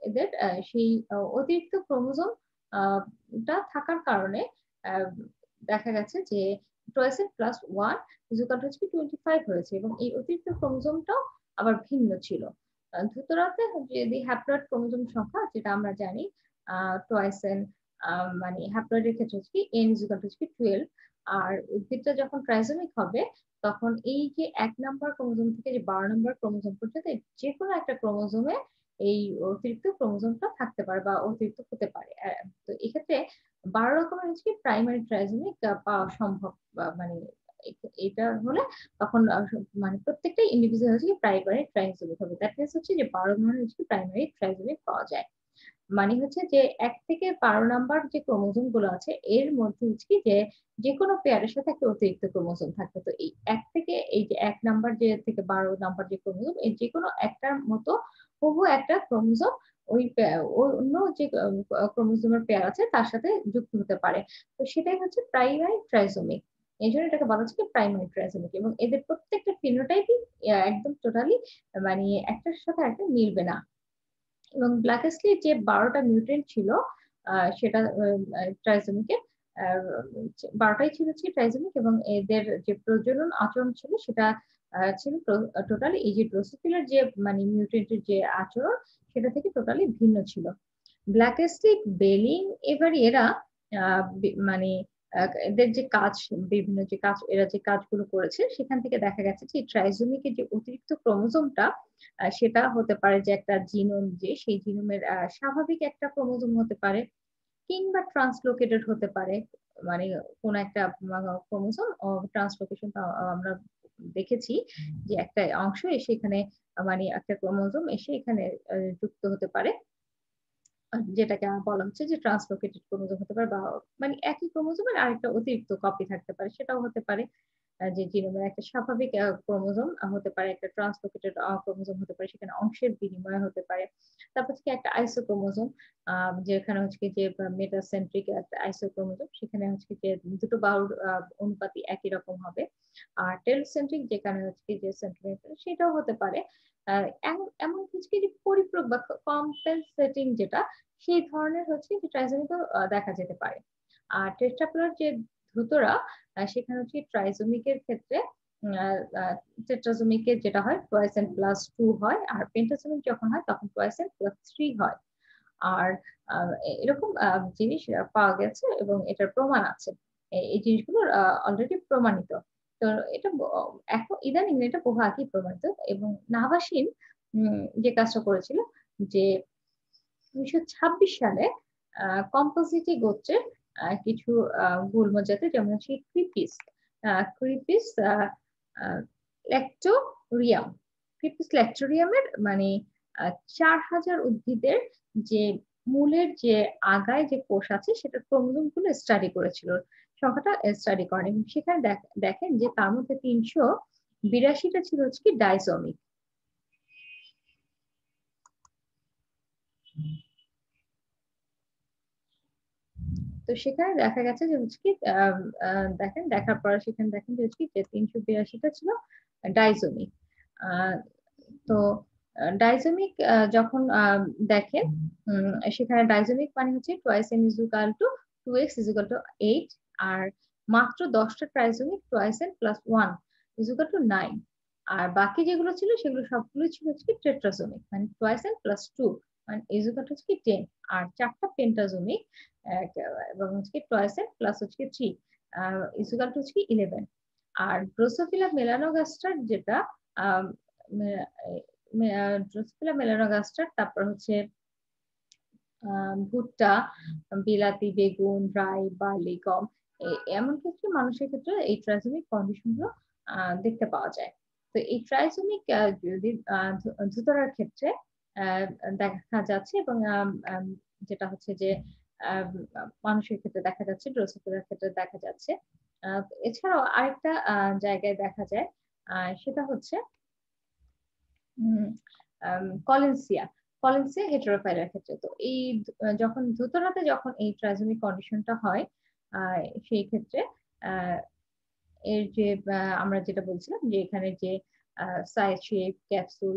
Speaker 1: এদের সেই অতিরিক্ত ক্রোমোসোম টা থাকার কারণে দেখা গেছে যে 12+1 হচ্ছে 25 হয়েছে, এবং এই অতিরিক্ত ক্রোমোসোমটাও আবার ভিন্ন ছিল। ধুতরাতে যদি হ্যাপ্লয়েড ক্রোমোসোম সংখ্যা যেটা আমরা জানি টোয়াইসেন মানে হ্যাপ্লয়েডের ক্ষেত্রে হচ্ছে কি n=12, আর উদ্ভিদটা যখন ট্রাইজোমিক হবে তখন এই যে 1 নাম্বার ক্রোমোসোম থেকে যে 12 নাম্বার ক্রোমোসোম পর্যন্ত যে কোনো একটা ক্রোমোসোমে এই অতিরিক্ত ক্রোমোসোমটা থাকতে পারে বা অতিরিক্ত হতে পারে। তো এক্ষেত্রে 12 রকমের হচ্ছে প্রাইমারি ট্রাইজোমিক পাওয়া সম্ভব, মানে এটা হলে তখন মানে প্রত্যেকটা ইন্ডিভিজুয়াল হচ্ছে প্রাইমারি ট্রাইজোমিক হবে। দ্যাট মিন্স হচ্ছে যে 12 ধরনের হচ্ছে প্রাইমারি ট্রাইজোমিক পাওয়া যায়। মানে হচ্ছে যে 1 থেকে 12 নাম্বার যে ক্রোমোসোম গুলো আছে এর মধ্যে হচ্ছে কি যে যে কোনো পেয়ারের সাথে একটা অতিরিক্ত ক্রোমোসোম থাকবে। তো এই 1 থেকে এই যে 1 নাম্বার যে থেকে 12 নাম্বার যে ক্রোমোসোম এই যে কোনো একটার মতো হুবহু একটা ক্রোমোসোম ওই অন্য যে ক্রোমোসোমের পেয়ার আছে তার সাথে যুক্ত হতে পারে। তো সেটাই হচ্ছে প্রাইমারি ট্রাইজোমিক। এই জন্য এটাকে বলা হচ্ছে কি প্রাইমারি ট্রাইজোমিক, এবং এদের প্রত্যেকটা ফিনোটাইপই একদম টোটালি মানে একটার সাথে একটা মিলবে না। এবং ব্ল্যাকেসলির যে 12টা মিউটেন্ট ছিল সেটা ট্রাইজোমিকের 12টাই ছিল হচ্ছে ট্রাইজোমিক, এবং এদের যে প্রজনন আচরণ ছিল সেটা ছিল টোটালি এই যে ড্রোসোফিলার যে মানে মিউটেন্টের যে আচরণ সেটা থেকে টোটালি ভিন্ন ছিল। ব্ল্যাকেসলি, বেলিং, এবার এরা মানে এদের যে কাজ বিভিন্ন যে কাজ এরা যে কাজগুলো করেছে সেখান থেকে দেখা গেছে যে ট্রাইজোমিকের যে অতিরিক্ত ক্রোমোজোমটা সেটা হতে পারে যে একটা জিনোম, যে সেই জিনোমের স্বাভাবিক একটা ক্রোমোজোম হতে পারে, কিংবা ট্রান্সলোকেটেড হতে পারে। মানে কোন একটা ক্রোমোজোম ট্রান্সলোকেশন আমরা দেখেছি যে একটা অংশ এসে এখানে মানে একটা ক্রোমোজোম এসে এখানে যুক্ত হতে পারে, যেটাকে বলা হচ্ছে যে ট্রান্সলোকেটেড ক্রোমোজোম হতে পারে, বা মানে একই ক্রোমোজোমের আরেকটা অতিরিক্ত কপি থাকতে পারে, সেটাও হতে পারে। যে জিনোমের একটা স্বাভাবিক ক্রোমোজোম হতে পারে, একটা ট্রান্সলোকেটেড ক্রোমোজোম হতে পারে, সেখানে অংশের বিনিময় হতে পারে। তারপর হচ্ছে একটা আইসোক্রোমোজোম, যেখানে হচ্ছে যে মেটাসেন্ট্রিক একটা আইসোক্রোমোজোম, সেখানে হচ্ছে যে দুটো বাহুর অনুপাতি একই রকম হবে। আর টেলোসেন্ট্রিক যেখানে হচ্ছে যে সেন্টিমিটার, সেটাও হতে পারে। এমন হচ্ছে যে পরিপূরক বা কম্পেনসেটিং যেটা সেই ধরনের হচ্ছে যে ট্রাইজোমিকও দেখা যেতে পারে। আর টেট্রাপোলার যে ধ্রুতরা সেখানে হচ্ছে ট্রাইজোমিকের ক্ষেত্রে টেট্রাজোমিকের যেটা হয় 2n+2 হয়, আর পেন্টাজোমিক যখন হয় তখন 2n+3 হয়। আর এরকম জিনিস পাওয়া গেছে এবং এটার প্রমাণ আছে। এই জিনিসগুলো অলরেডি প্রমাণিত। তো এটা এখন ইদানিং এটা বহু আগেই প্রমাণিত, এবং নাভাসিন যে কাজটা করেছিল যে 1926 সালে কম্পোজিটি গোত্রের কিছু গুল্ম জাতের, যেমন হচ্ছে ক্রিপিস, ক্রিপিস ল্যাক্টোরিয়াম, ক্রিপিস ল্যাক্টোরিয়ামের মানে 4000 উদ্ভিদের যে মূলের যে আগায় যে কোষ আছে সেটা ক্রোমোজোম গুলো স্টাডি করেছিল, সংখ্যাটা স্টাডি করেন, এবং সেখানে দেখেন যে তার মধ্যে 382টা ছিল হচ্ছে কি ডাইজোমিক। তো সেখানে দেখা গেছে যে হচ্ছে কি দেখেন, দেখার পরে সেখানে দেখেন যে হচ্ছে কি যে 382টা ছিল ডাইজোমিক। তো ডাইজোমিক যখন দেখেন, সেখানে ডাইজোমিক মানে হচ্ছে twice n is equal to 2x is equal to 8, আর মাত্র 10টা trisomic twice n plus 1 is equal to 9, আর বাকি যেগুলো ছিল সেগুলো সবগুলো ছিল হচ্ছে কি টেট্রাজোমিক, মানে টুয়াইস এন প্লাস 2 মানে ইজ ইকুয়াল টু হচ্ছে কি 10, আর 4টা পেন্টাজোমিক এবং হচ্ছে কি টুয়াইস এন প্লাস হচ্ছে কি 3 ইজ ইকুয়াল টু হচ্ছে কি 11। আর ড্রোসোফিলা মেলানোগাস্টার যেটা ড্রোসোফিলা মেলানোগাস্টার, তারপর হচ্ছে ভুট্টা, বিলাতি, বেগুন, রাই, বার্লি, গম, এমন ক্ষেত্রে মানুষের ক্ষেত্রে এই ট্রাইজোমিক কন্ডিশন গুলো দেখতে পাওয়া যায়। তো এই ট্রাইজোমিক যদি ধুতরার ক্ষেত্রে দেখা যাচ্ছে, এবং যেটা হচ্ছে যে আহ, মানুষের ক্ষেত্রে দেখা যাচ্ছে, ড্রোসোফিলার ক্ষেত্রে দেখা যাচ্ছে। এছাড়াও আরেকটা জায়গায় দেখা যায়, সেটা হচ্ছে কলেনসিয়া, কলেনসিয়া হেটেরোফাইলার ক্ষেত্রে। তো এই যখন ধুতরাতে যখন এই ট্রাইজোমিক কন্ডিশনটা হয়, সেই ক্ষেত্রে আহ, এর যে আমরা যেটা বলছিলাম যে এখানে যে সাইজ, শেপ, ক্যাপসুল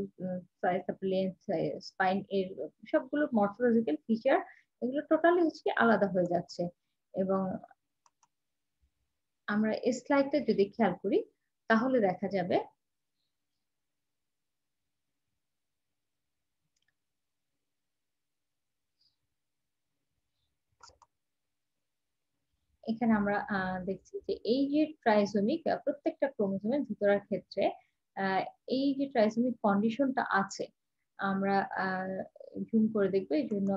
Speaker 1: সাইজ, তারপর লেন্থ, স্পাইন, এর সবগুলো মর্ফোলজিক্যাল ফিচার এগুলো টোটালি হচ্ছে আলাদা হয়ে যাচ্ছে। এবং আমরা এই স্লাইডটা যদি খেয়াল করি তাহলে দেখা যাবে এখানে আমরা দেখছি যে এই যে ট্রাইজোমিক প্রত্যেকটা ক্রোমোজোমের ভিতরের ক্ষেত্রে আহ, এই যে ট্রাইজোমিক কন্ডিশনটা আছে, আমরা জুম করে দেখবো, এই জন্য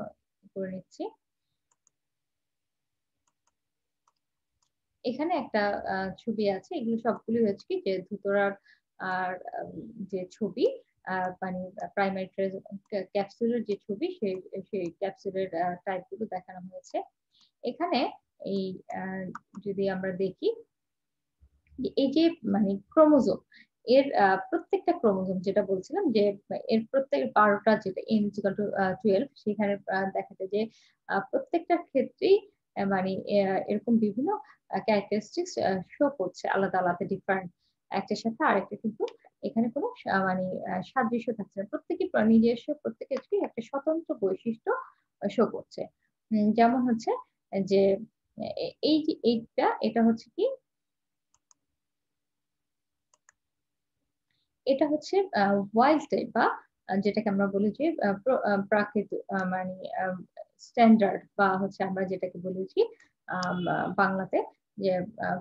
Speaker 1: করে নিচ্ছি। এখানে একটা ছবি আছে, এগুলো সবগুলি হচ্ছে কি যে ধুতরার আর যে ছবি, মানে প্রাইমারি ক্যাপসুলের যে ছবি, সেই ক্যাপসুলের টাইপ গুলো দেখানো হয়েছে এখানে। এই যদি আমরা দেখি এই যে মানে ক্রোমোজোম, এর প্রত্যেকটা ক্রোমোজোম, যেটা বলছিলাম যে এর প্রত্যেক 12টা, যেটা n ইকুয়াল টু 12, সেখানে দেখা যায় যে প্রত্যেকটা ক্ষেত্রেই মানে এরকম বিভিন্ন ক্যারেক্টারিস্টিক্স শো করছে, আলাদা আলাদা ডিফারেন্ট, একটার সাথে আরেকটা কিন্তু এখানে কোনো মানে সাদৃশ্য থাকছে না, প্রত্যেকে নিজস্ব, প্রত্যেকের একটা স্বতন্ত্র বৈশিষ্ট্য শো করছে। যেমন হচ্ছে যে এই যে এটা হচ্ছে কি, এটা হচ্ছে ওয়াইল্ড টাইপ, বা যেটাকে আমরা বলি যে প্রাকৃত, মানে স্ট্যান্ডার্ড, বা হচ্ছে আমরা যেটাকে বলি যে বাংলাতে যে আহ,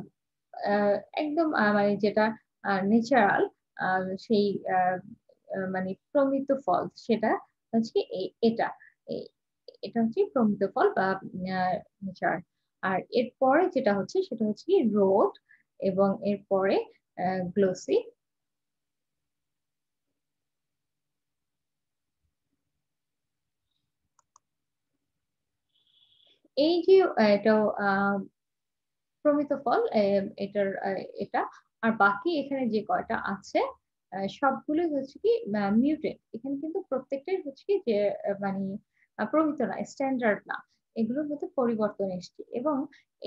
Speaker 1: একদম মানে যেটা ন্যাচারাল, সেই মানে প্রমিত ফল, সেটা হচ্ছে কি এটা এটা হচ্ছে প্রমিত ফল বা নেচার। আর এরপরে যেটা হচ্ছে সেটা হচ্ছে কি রোড, এবং এরপরে গ্লোসি। এই যে এটা প্রমিত ফল, এটার এটা, আর বাকি এখানে যে কয়টা আছে সবগুলো হচ্ছে কি মিউটেন্ট, এখানে কিন্তু প্রত্যেকটাই হচ্ছে কি যে মানে প্রমিত না, স্ট্যান্ডার্ড না, এগুলোর মধ্যে পরিবর্তন এসছে। এবং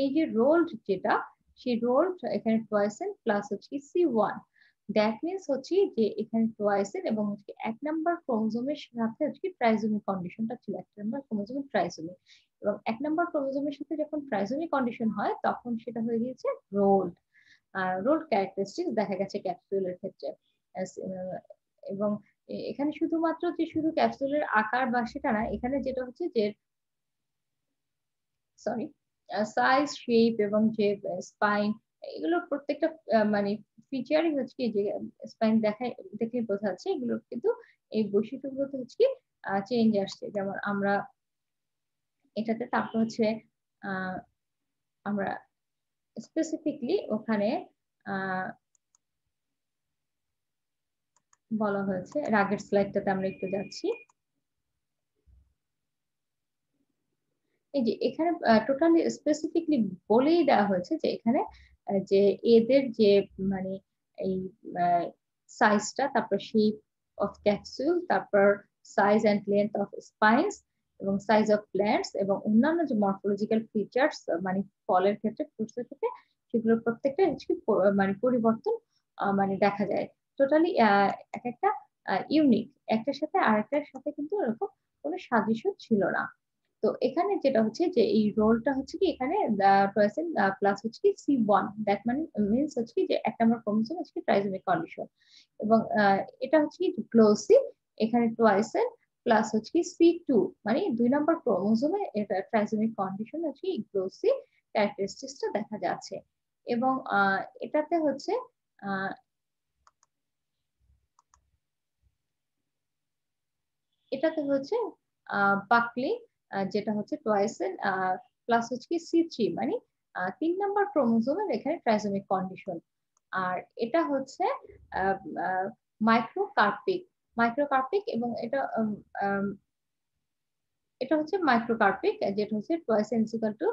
Speaker 1: এই যে রোল্ড যেটা, সেই রোল্ড এখানে টয়েসেন প্লাস হচ্ছে C1, দ্যাট মিনস হচ্ছে যে এখানে টয়েসেন এবং হচ্ছে 1 নাম্বার ক্রোমোজোমের সাথে হচ্ছে ট্রাইজোমিক কন্ডিশনটা ছিল, 1 নাম্বার ক্রোমোজোমের ট্রাইজোমিক, এবং 1 নাম্বার ক্রোমোজোমের সাথে যখন ট্রাইজোমিক কন্ডিশন হয় তখন সেটা হয়ে গিয়েছে রোল্ড। রোল্ড ক্যারেক্টারিস্টিক্স দেখা গেছে ক্যাপসুলের ক্ষেত্রে। এবং এখানে শুধুমাত্র যে শুধু ক্যাপসুলের আকার বা সেটা না, এখানে যেটা হচ্ছে যে সরি সাইজ, শেপ এবং যে স্পাইন, এগুলো প্রত্যেকটা মানে ফিচারই হচ্ছে কি যে স্পাইন দেখায় দেখে বোঝা যাচ্ছে এগুলো কিন্তু এই বৈশিষ্ট্যগুলোতে হচ্ছে কি চেঞ্জ আসছে। যেমন আমরা এটাতে তারপর হচ্ছে আমরা স্পেসিফিকলি ওখানে বলা হয়েছে, আগের স্লাইডটাতে আমরা একটু যাচ্ছি। এই যে এখানে টোটালি স্পেসিফিকলি বলেই দেওয়া হয়েছে যে এখানে যে এদের যে মানে এই সাইজটা, তারপর শেপ অফ ক্যাপসুল, তারপর সাইজ এন্ড লেন্থ অফ স্পাইন্স এবং সাইজ অফ প্ল্যান্টস এবং অন্যান্য যে মরফোলজিক্যাল ফিচার্স মানে ফলের ক্ষেত্রে, ফ্রুটসের ক্ষেত্রে, সেগুলো প্রত্যেকটা মানে পরিবর্তন মানে দেখা যায়। টোটালি এক একটা ইউনিক, একটার সাথে আরেকটার সাথে কিন্তু এরকম কোনো সাদৃশ্য ছিল না। তো এখানে যেটা হচ্ছে যে এই রোলটা হচ্ছে কি এখানে টয়েসেন প্লাস হচ্ছে কি C1, দ্যাট মানে মিন্স হচ্ছে কি যে এক নম্বর ক্রোমোসোম হচ্ছে কি ট্রাইসোমিক কন্ডিশন, এবং এটা হচ্ছে কি গ্লোসি, এখানে টয়েসেন প্লাস হচ্ছে কি C2 মানে 2 নম্বর ক্রোমোসোমে এটা ট্রাইসোমিক কন্ডিশন হচ্ছে কি গ্লোসি ক্যারেক্টারিস্টিক্সটা দেখা যাচ্ছে। এবং এটাতে হচ্ছে আহ এটাতে হচ্ছে বাকলি, যেটা হচ্ছে টয়েসেন প্লাস হচ্ছে কি C3 মানে 3 নম্বর ক্রোমোসোমের এখানে ট্রাইসোমিক কন্ডিশন। আর এটা হচ্ছে মাইক্রোকার্পিক, মাইক্রোকার্পিক এবং এটা এটা হচ্ছে মাইক্রোকার্পিক, যেটা হচ্ছে টয়েসেন ইকুয়াল টু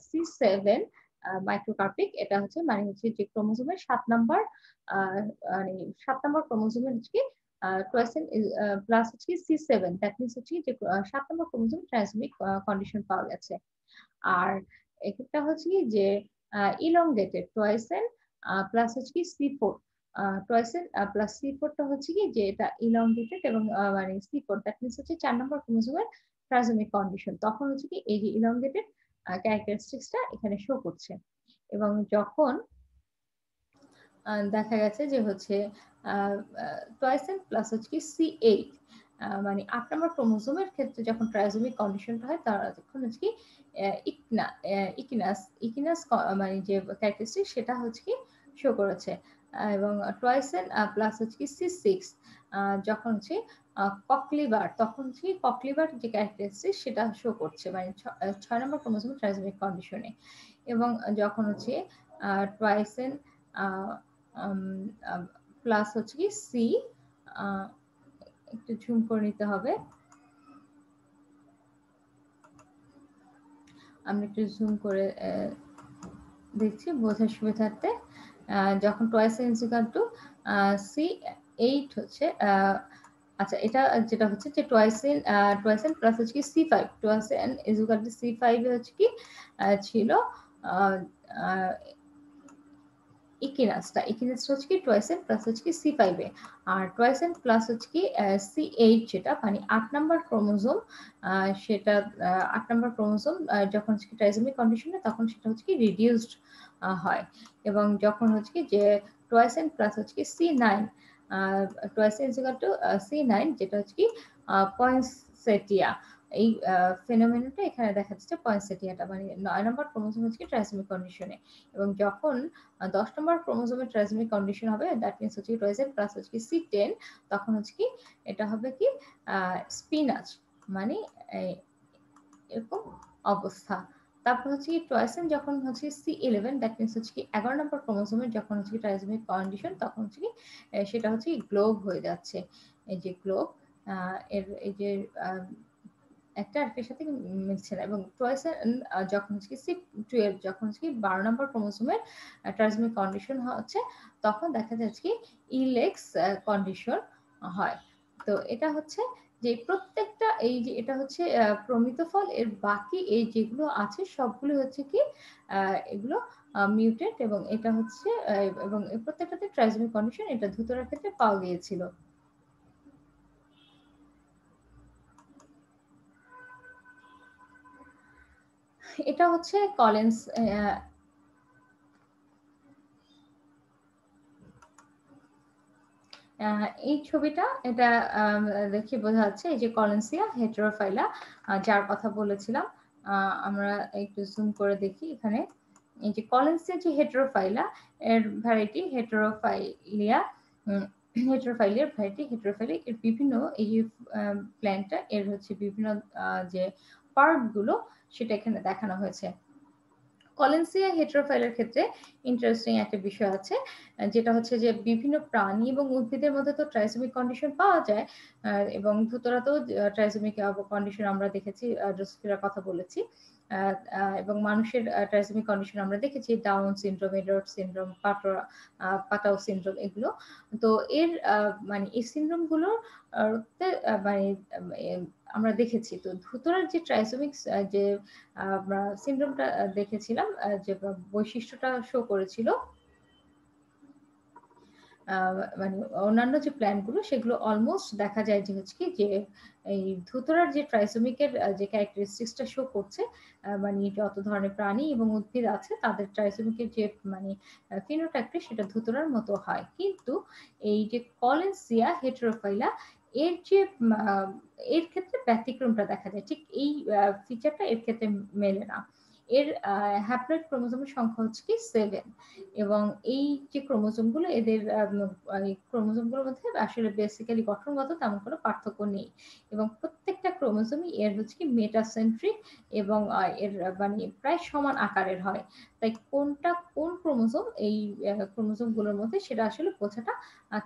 Speaker 1: C7 মাইক্রোকার্পিক। এটা হচ্ছে মানে হচ্ছে যে ক্রোমোসোমের 7 নম্বর মানে 7 নম্বর ক্রোমোসোমের হচ্ছে টয়েসেন প্লাস হচ্ছে C7, দ্যাট মিনস হচ্ছে যে 7 নম্বর ক্রোমোসোম ট্রান্সমিক কন্ডিশন পাওয়া গেছে। আর এটা হচ্ছে কি যে ইলংগেটেড টয়েসেন প্লাস হচ্ছে কি C4, টয়েসেন প্লাস C4টা হচ্ছে কি যে এটা ইলংগেটেড এবং মানে C4 দ্যাট মিনস হচ্ছে 4 নম্বর ক্রোমোসোমের ট্রান্সমিক কন্ডিশন, তখন হচ্ছে কি এই যে ইলংগেটেড ক্যারেক্টারিস্টিক্সটা এখানে শো করছে। এবং যখন দেখা গেছে যে হচ্ছে টয়েসেন প্লাস হচ্ছে কি C8 মানে 8 নম্বর ক্রোমোসোমের ক্ষেত্রে যখন ট্রাইসোমিক কন্ডিশনটা হয় তখন হচ্ছে কি ইকিনাস ইকিনাস মানে যে ক্যারেক্টারিস্টিক সেটা হচ্ছে কি শো করেছে। এবং টয়েসেন প্লাস হচ্ছে কি C6 যখন হচ্ছে ককলিবার, তখন হচ্ছে ককলিবার যে ক্যারেক্টারিস্টিক সেটা শো করছে মানে 6 নম্বর ক্রোমোসোমের ট্রাইসোমিক কন্ডিশনে। এবং যখন হচ্ছে টয়েসেন প্লাস হচ্ছে কি সি, একটু ঝুম করে নিতে হবে, আমি একটু জুম করে দেখছি বোঝার সুবিধার্থে। যখন টয়েসেন ইকুয়াল টু C8 হচ্ছে আচ্ছা, এটা যেটা হচ্ছে যে টয়েসেন প্লাস হচ্ছে কি C5, টয়েসেন ইকুয়াল টু C5 হচ্ছে কি ছিল ইকিনাসটা হচ্ছে কি টয়েসেন প্লাস হচ্ছে কি C5 এ, আর টয়েসেন প্লাস হচ্ছে কি C8 যেটা মানে 8 নম্বর ক্রোমোসোম, সেটা 8 নম্বর ক্রোমোসোম যখন হচ্ছে কি ট্রাইসোমিক কন্ডিশনে তখন সেটা হচ্ছে কি রিডিউসড হয়। এবং যখন হচ্ছে কি যে টয়েসেন প্লাস হচ্ছে কি C9, টয়েসেন ইকুয়াল টু C9 যেটা হচ্ছে কি পয়েন্সেটিয়া, এই ফেনোমেননটা এখানে দেখা যাচ্ছে পয়েন্সেটিয়াটা মানে 9 নম্বর ক্রোমোসোম হচ্ছে কি ট্রাইসোমিক কন্ডিশনে। এবং যখন 10 নম্বর ক্রোমোসোমের ট্রাইসোমিক কন্ডিশন হবে দ্যাট মিনস হচ্ছে টয়েসেন প্লাস হচ্ছে কি C10, তখন হচ্ছে কি এটা হবে কি স্পিনাচ মানে এরকম অবস্থা। তারপর হচ্ছে কি টয়েসেন যখন হচ্ছে C11 দ্যাট মিনস হচ্ছে কি 11 নম্বর ক্রোমোসোমের যখন হচ্ছে কি ট্রাইসোমিক কন্ডিশন তখন হচ্ছে কি সেটা হচ্ছে কি গ্লোব হয়ে যাচ্ছে। এই যে গ্লোব এর এই যে একটা আরেকটার সাথে মিলছে না। এবং টয়েসেন যখন হচ্ছে কি C12 যখন হচ্ছে কি 12 নম্বর ক্রোমোসোমের ট্রান্সমিক কন্ডিশন হচ্ছে তখন দেখা যাচ্ছে কি ইলেক্স কন্ডিশন হয়। তো এটা হচ্ছে যে প্রত্যেকটা এই যে এটা হচ্ছে প্রমিত ফল, এর বাকি এই যেগুলো আছে সবগুলো হচ্ছে কি এগুলো মিউটেট, এবং এটা হচ্ছে এবং প্রত্যেকটাতে ট্রান্সমিক কন্ডিশন এটা ধুতরার ক্ষেত্রে পাওয়া গিয়েছিল। এটা হচ্ছে কলেন্স এই ছবিটা এটা দেখে বোঝা যাচ্ছে এই যে কলেন্সিয়া হেটেরোফাইলা যার কথা বলেছিলাম। আমরা একটু জুম করে দেখি এখানে এই যে কলেন্সিয়া যে হেটেরোফাইলা এর ভ্যারাইটি হেটেরোফাইলিয়ার ভ্যারাইটি হেটেরোফাইলিক এর বিভিন্ন এই যে প্ল্যান্টটা এর হচ্ছে বিভিন্ন যে পার্ট গুলো সেটা এখানে দেখানো হয়েছে। কলেন্সিয়া হেটেরোফাইলের ক্ষেত্রে ইন্টারেস্টিং একটা বিষয় আছে, যেটা হচ্ছে যে বিভিন্ন প্রাণী এবং উদ্ভিদের মধ্যে তো ট্রাইসোমিক কন্ডিশন পাওয়া যায়, এবং ধুতরাতেও ট্রাইসোমিক কন্ডিশন আমরা দেখেছি, ড্রোসোফিলার কথা বলেছি, এবং মানুষের ট্রাইসোমিক কন্ডিশন আমরা দেখেছি Down syndrome, Edward syndrome, Patau syndrome, এগুলো। তো এর মানে এই সিনড্রোম গুলোর মানে আমরা দেখেছি। তো ধুতরার যে ট্রাইসোমিক যে আমরা সিনড্রোমটা দেখেছিলাম, যে বৈশিষ্ট্যটা শো করেছিল, মানে অন্যান্য যে প্ল্যানগুলো সেগুলো অলমোস্ট দেখা যায় যে হচ্ছে কি যে এই ধুতরার যে ট্রাইসোমিকের যে ক্যারেক্টারিস্টিক্সটা শো করছে, মানে যত ধরনের প্রাণী এবং উদ্ভিদ আছে তাদের ট্রাইসোমিকের যে মানে ফিনোটাইপটা সেটা ধুতরার মতো হয়, কিন্তু এই যে কলেন্সিয়া হেটেরোফাইলা এর যে এর ক্ষেত্রে ব্যতিক্রমটা দেখা যায়, ঠিক এই ফিচারটা এর ক্ষেত্রে মেলে না। এর হ্যাপ্লয়েড ক্রোমোজোমের সংখ্যা হচ্ছে কি 7, এবং এই যে ক্রোমোজোমগুলো এদের ক্রোমোজোমগুলোর মধ্যে আসলে বেসিক্যালি গঠনগত তেমন কোনো পার্থক্য নেই, এবং প্রত্যেকটা ক্রোমোজোমই এর হচ্ছে কি মেটাসেন্ট্রিক, এবং এর মানে প্রায় সমান আকারের হয়। তাই কোনটা কোন ক্রোমোজোম এই ক্রোমোজোমগুলোর মধ্যে সেটা আসলে বোঝাটা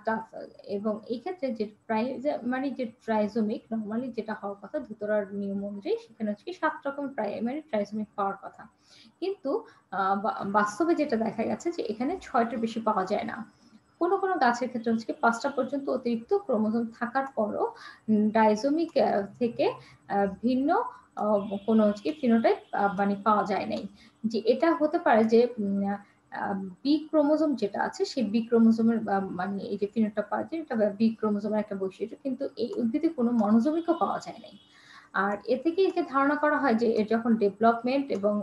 Speaker 1: টাফ। এবং এই ক্ষেত্রে যে মানে যে ট্রাইজোমিক নর্মালি যেটা হওয়ার কথা ধুতরার নিয়ম অনুযায়ী, সেখানে হচ্ছে কি 7 রকম প্রাইমারি ট্রাইজোমিক পাওয়ার কথা, কিন্তু বাস্তবে যেটা দেখা গেছে যে এখানে 6টার বেশি পাওয়া যায় না। কোনো কোনো গাছের ক্ষেত্রে হচ্ছে 5টা পর্যন্ত অতিরিক্ত ক্রোমোজোম থাকার পরও ডাইজোমিক থেকে ভিন্ন কোনো হচ্ছে ফিনোটাইপ মানে পাওয়া যায় নাই। যে এটা হতে পারে যে বি ক্রোমোজোম যেটা আছে সেই বি ক্রোমোজোমের মানে এই যে ফিনোটাইপ পাওয়া যায় এটা বি ক্রোমোজোমের একটা বৈশিষ্ট্য, কিন্তু এই উদ্ভিদে কোনো মনোজোমিকও পাওয়া যায় নাই। আর এ থেকে যে ধারণা করা হয় যে এর যখন ডেভেলপমেন্ট এবং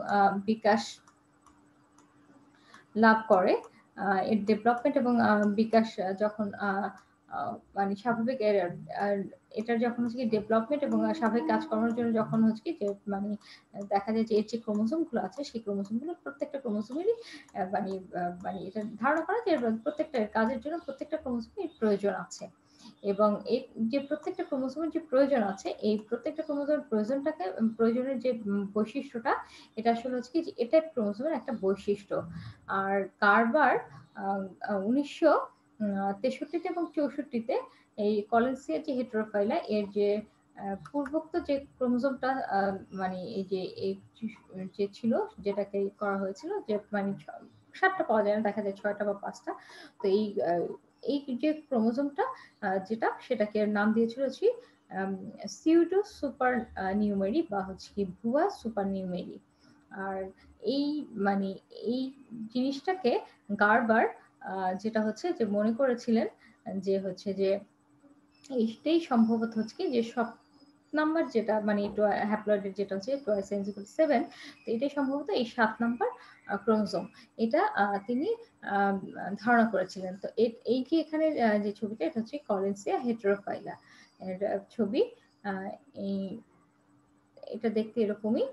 Speaker 1: বিকাশ লাভ করে, এর ডেভেলপমেন্ট এবং বিকাশ যখন মানে স্বাভাবিক এটার যখন হচ্ছে কি ডেভেলপমেন্ট এবং স্বাভাবিক কাজকর্মের জন্য যখন হচ্ছে কি যে মানে দেখা যায় যে এর যে ক্রোমোজোম গুলো আছে সেই ক্রোমোজোম গুলো প্রত্যেকটা ক্রোমোজোমেরই মানে মানে এটা ধারণা করা যে প্রত্যেকটা কাজের জন্য প্রত্যেকটা ক্রোমোজোমের প্রয়োজন আছে, এবং এই যে প্রত্যেকটা ক্রোমোজোমের যে প্রয়োজন আছে এই প্রত্যেকটা ক্রোমোজোমের প্রয়োজনের যে বৈশিষ্ট্যটা এটা আসলে হচ্ছে কি যে এটা ক্রোমোজোমের একটা বৈশিষ্ট্য। আর কার্বার 1963 এবং 64-তে এই কলেন্সিয়া যে হেটেরোফাইলা এর যে পূর্বোক্ত যে ক্রোমোজোমটা মানে এই যে ছিল যেটাকে করা হয়েছিল যে মানে 7টা পাওয়া যায় না, দেখা যায় 6টা বা 5টা। তো এই যে ক্রোমোজোমটা যেটা সেটাকে নাম দিয়েছিল হচ্ছে সিউডো সুপার নিউমেরি বা হচ্ছে কি ভুয়া সুপার নিউমেরি। আর এই মানে এই জিনিসটাকে গার্বার যেটা হচ্ছে যে মনে করেছিলেন যে হচ্ছে যে এইটাই সম্ভবত হচ্ছে কি যে সব নাম্বার যেটা মানে হ্যাপ্লয়েডের যেটা হচ্ছে টোয়াইস n = 7, তো এটাই সম্ভবত এই 7 নাম্বার ক্রোমোজোম, এটা তিনি ধারণা করেছিলেন। তো এই যে এখানে যে ছবিটা এটা হচ্ছে কলেন্সিয়া হেটেরোফাইলা এর ছবি। এই এটা দেখতে এরকমই।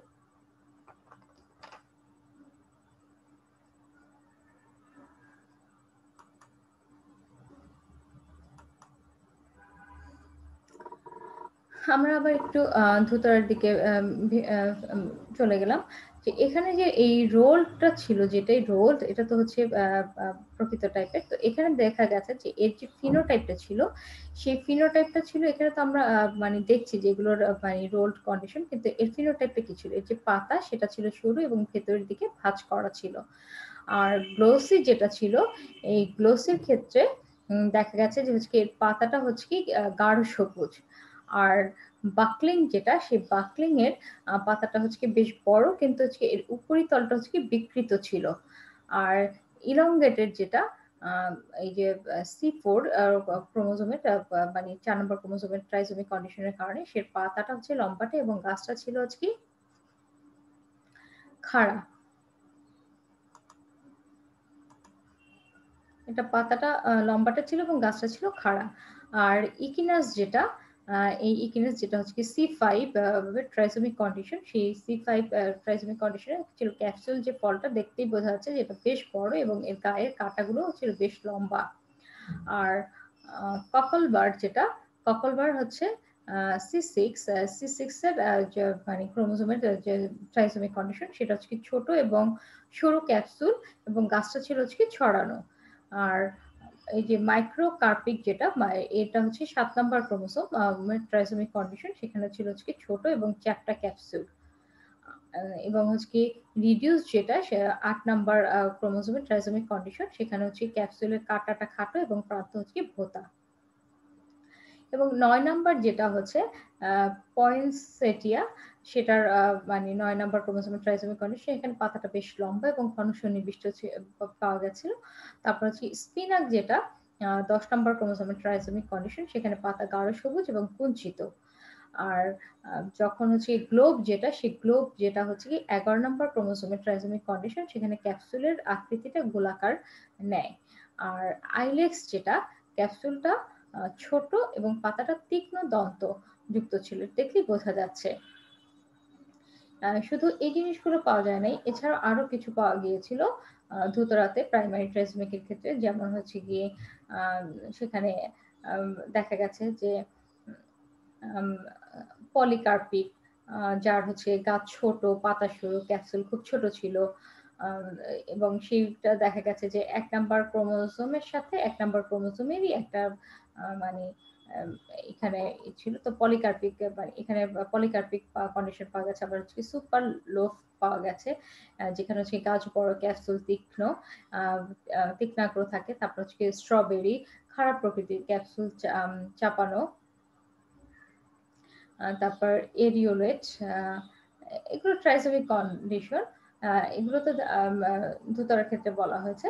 Speaker 1: আমরা আবার একটু ধুতরার দিকে চলে গেলাম, যে এখানে যে এই রোলটা ছিল যেটাই রোল এটা তো হচ্ছে প্রকৃত টাইপের। তো এখানে দেখা গেছে যে এর যে ফিনোটাইপটা ছিল সেই ফিনোটাইপটা ছিল, এখানে তো আমরা মানে দেখছি যে এগুলোর মানে রোল্ড কন্ডিশন, কিন্তু এর ফিনোটাইপটা কি ছিল, এর যে পাতা সেটা ছিল সরু এবং ভেতরের দিকে ভাঁজ করা ছিল। আর গ্লোসি যেটা ছিল এই গ্লোসির ক্ষেত্রে দেখা গেছে যে হচ্ছে এর পাতাটা হচ্ছে কি গাঢ় সবুজ। আর বাকলিং যেটা সেই বাকলিং এর পাতাটা হচ্ছে কি বেশ বড়, কিন্তু হচ্ছে এর উপরিতলটা হচ্ছে কি বিকৃত ছিল। আর ইলংগেটেড যেটা এই যে C4 ক্রোমোজোমের মানে 4 নম্বর ক্রোমোজোমের ট্রাইজোমিক কন্ডিশনের কারণে সে পাতাটা হচ্ছে লম্বাটে এবং গাছটা ছিল হচ্ছে কি খাড়া। এটা পাতাটা লম্বাটা ছিল এবং গাছটা ছিল খাড়া। আর ইকিনাস যেটা এই ইকিনেস যেটা হচ্ছে কি C5 ট্রাইসোমিক কন্ডিশন, সেই C5 ট্রাইসোমিক কন্ডিশনে ছিল ক্যাপসুল, যে ফলটা দেখতেই বোঝা যাচ্ছে যে এটা বেশ বড় এবং এর গায়ের কাঁটাগুলো ছিল বেশ লম্বা। আর ককলবার যেটা, ককলবার হচ্ছে C6 এর মানে ক্রোমোজোমের যে ট্রাইসোমিক কন্ডিশন, সেটা হচ্ছে কি ছোট এবং সরু ক্যাপসুল এবং গাছটা ছিল হচ্ছে কি ছড়ানো। আর এই যে মাইক্রোকার্পিক যেটা, এটা হচ্ছে 7 নাম্বার ক্রোমোসোম ট্রাইসোমিক কন্ডিশন, সেখানে ছিল হচ্ছে কি ছোট এবং চ্যাপ্টা ক্যাপসুল। এবং হচ্ছে কি রিডিউস যেটা, 8 নাম্বার ক্রোমোসোমের ট্রাইসোমিক কন্ডিশন, সেখানে হচ্ছে ক্যাপসুলের কাঁটাটা খাটো এবং প্রান্ত হচ্ছে কি ভোঁতা। এবং 9 নাম্বার যেটা হচ্ছে পয়েন্সেটিয়া, সেটার মানে 9 নাম্বার ক্রোমোসোমের ট্রাইসোমিক কন্ডিশন, এখানে পাতাটা বেশ লম্বা এবং ঘন সন্নিবিষ্ট পাওয়া গেছিল। তারপর হচ্ছে স্পিনাক যেটা 10 নাম্বার ক্রোমোসোমের ট্রাইসোমিক কন্ডিশন, সেখানে পাতা গাঢ় সবুজ এবং কুঞ্চিত। আর যখন হচ্ছে গ্লোব যেটা, সেই গ্লোব যেটা হচ্ছে কি 11 নাম্বার ক্রোমোসোমের ট্রাইসোমিক কন্ডিশন, সেখানে ক্যাপসুলের আকৃতিটা গোলাকার নেয়। আর আইলেক্স যেটা, ক্যাপসুলটা ছোট এবং পাতাটা তীক্ষ্ণ দন্ত যুক্ত ছিল, দেখলেই বোঝা যাচ্ছে। শুধু এই জিনিসগুলো পাওয়া যায় নাই, এছাড়াও আরো কিছু পাওয়া গিয়েছিল ধুতরাতে প্রাইমারি ট্রাইসোমিকের ক্ষেত্রে। যেমন হচ্ছে গিয়ে সেখানে দেখা গেছে যে পলিকার্পিক, যার হচ্ছে গাছ ছোট, পাতা সরু, ক্যাপসুল খুব ছোট ছিল। এবং সেইটা দেখা গেছে যে 1 নাম্বার ক্রোমোসোমের সাথে 1 নাম্বার ক্রোমোসোমেরই একটা মানে এখানে ছিল। তো পলিকার্পিক, এখানে পলিকার্পিক কন্ডিশন পাওয়া গেছে। আবার হচ্ছে সুপার লোফ পাওয়া গেছে, যেখানে হচ্ছে গাছ বড়, ক্যাপসুল তীক্ষ্ণাগ্র থাকে। তারপর হচ্ছে স্ট্রবেরি, খারাপ প্রকৃতির, ক্যাপসুল চাপানো। তারপর এরিওলেট, এগুলো ট্রাইসোমিক কন্ডিশন। এগুলো তো ধুতরার ক্ষেত্রে বলা হয়েছে।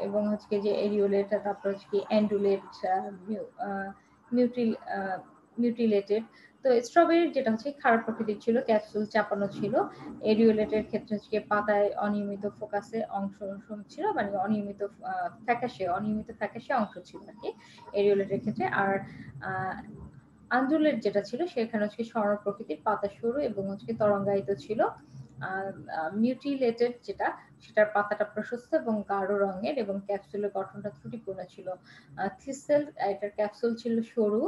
Speaker 1: এবং হচ্ছে যে এরিওলেট, তারপর হচ্ছে কি অ্যান্ডুলেট, মিউটিলেটেড। তো স্ট্রবেরির যেটা হচ্ছে খারাপ প্রকৃতির ছিল, ক্যাপসুল চাপানো ছিল। এরিওলেটের ক্ষেত্রে হচ্ছে পাতায় অনিয়মিত ফোকাসে অংশ ছিল, মানে অনিয়মিত ফ্যাকাশে অংশ ছিল আর কি এরিওলেটের ক্ষেত্রে। আর আঞ্জুলেট যেটা ছিল, সেখানে হচ্ছে স্বর্ণ প্রকৃতির, পাতা সরু এবং হচ্ছে তরঙ্গায়িত ছিল। মিউটিলেটেড যেটা, সেটার পাতাটা প্রশস্ত এবং গাঢ় রঙের এবং ক্যাপসুলের গঠনটা ত্রুটিপূর্ণ ছিল। থিসেল, এটার ক্যাপসুল ছিল সরু,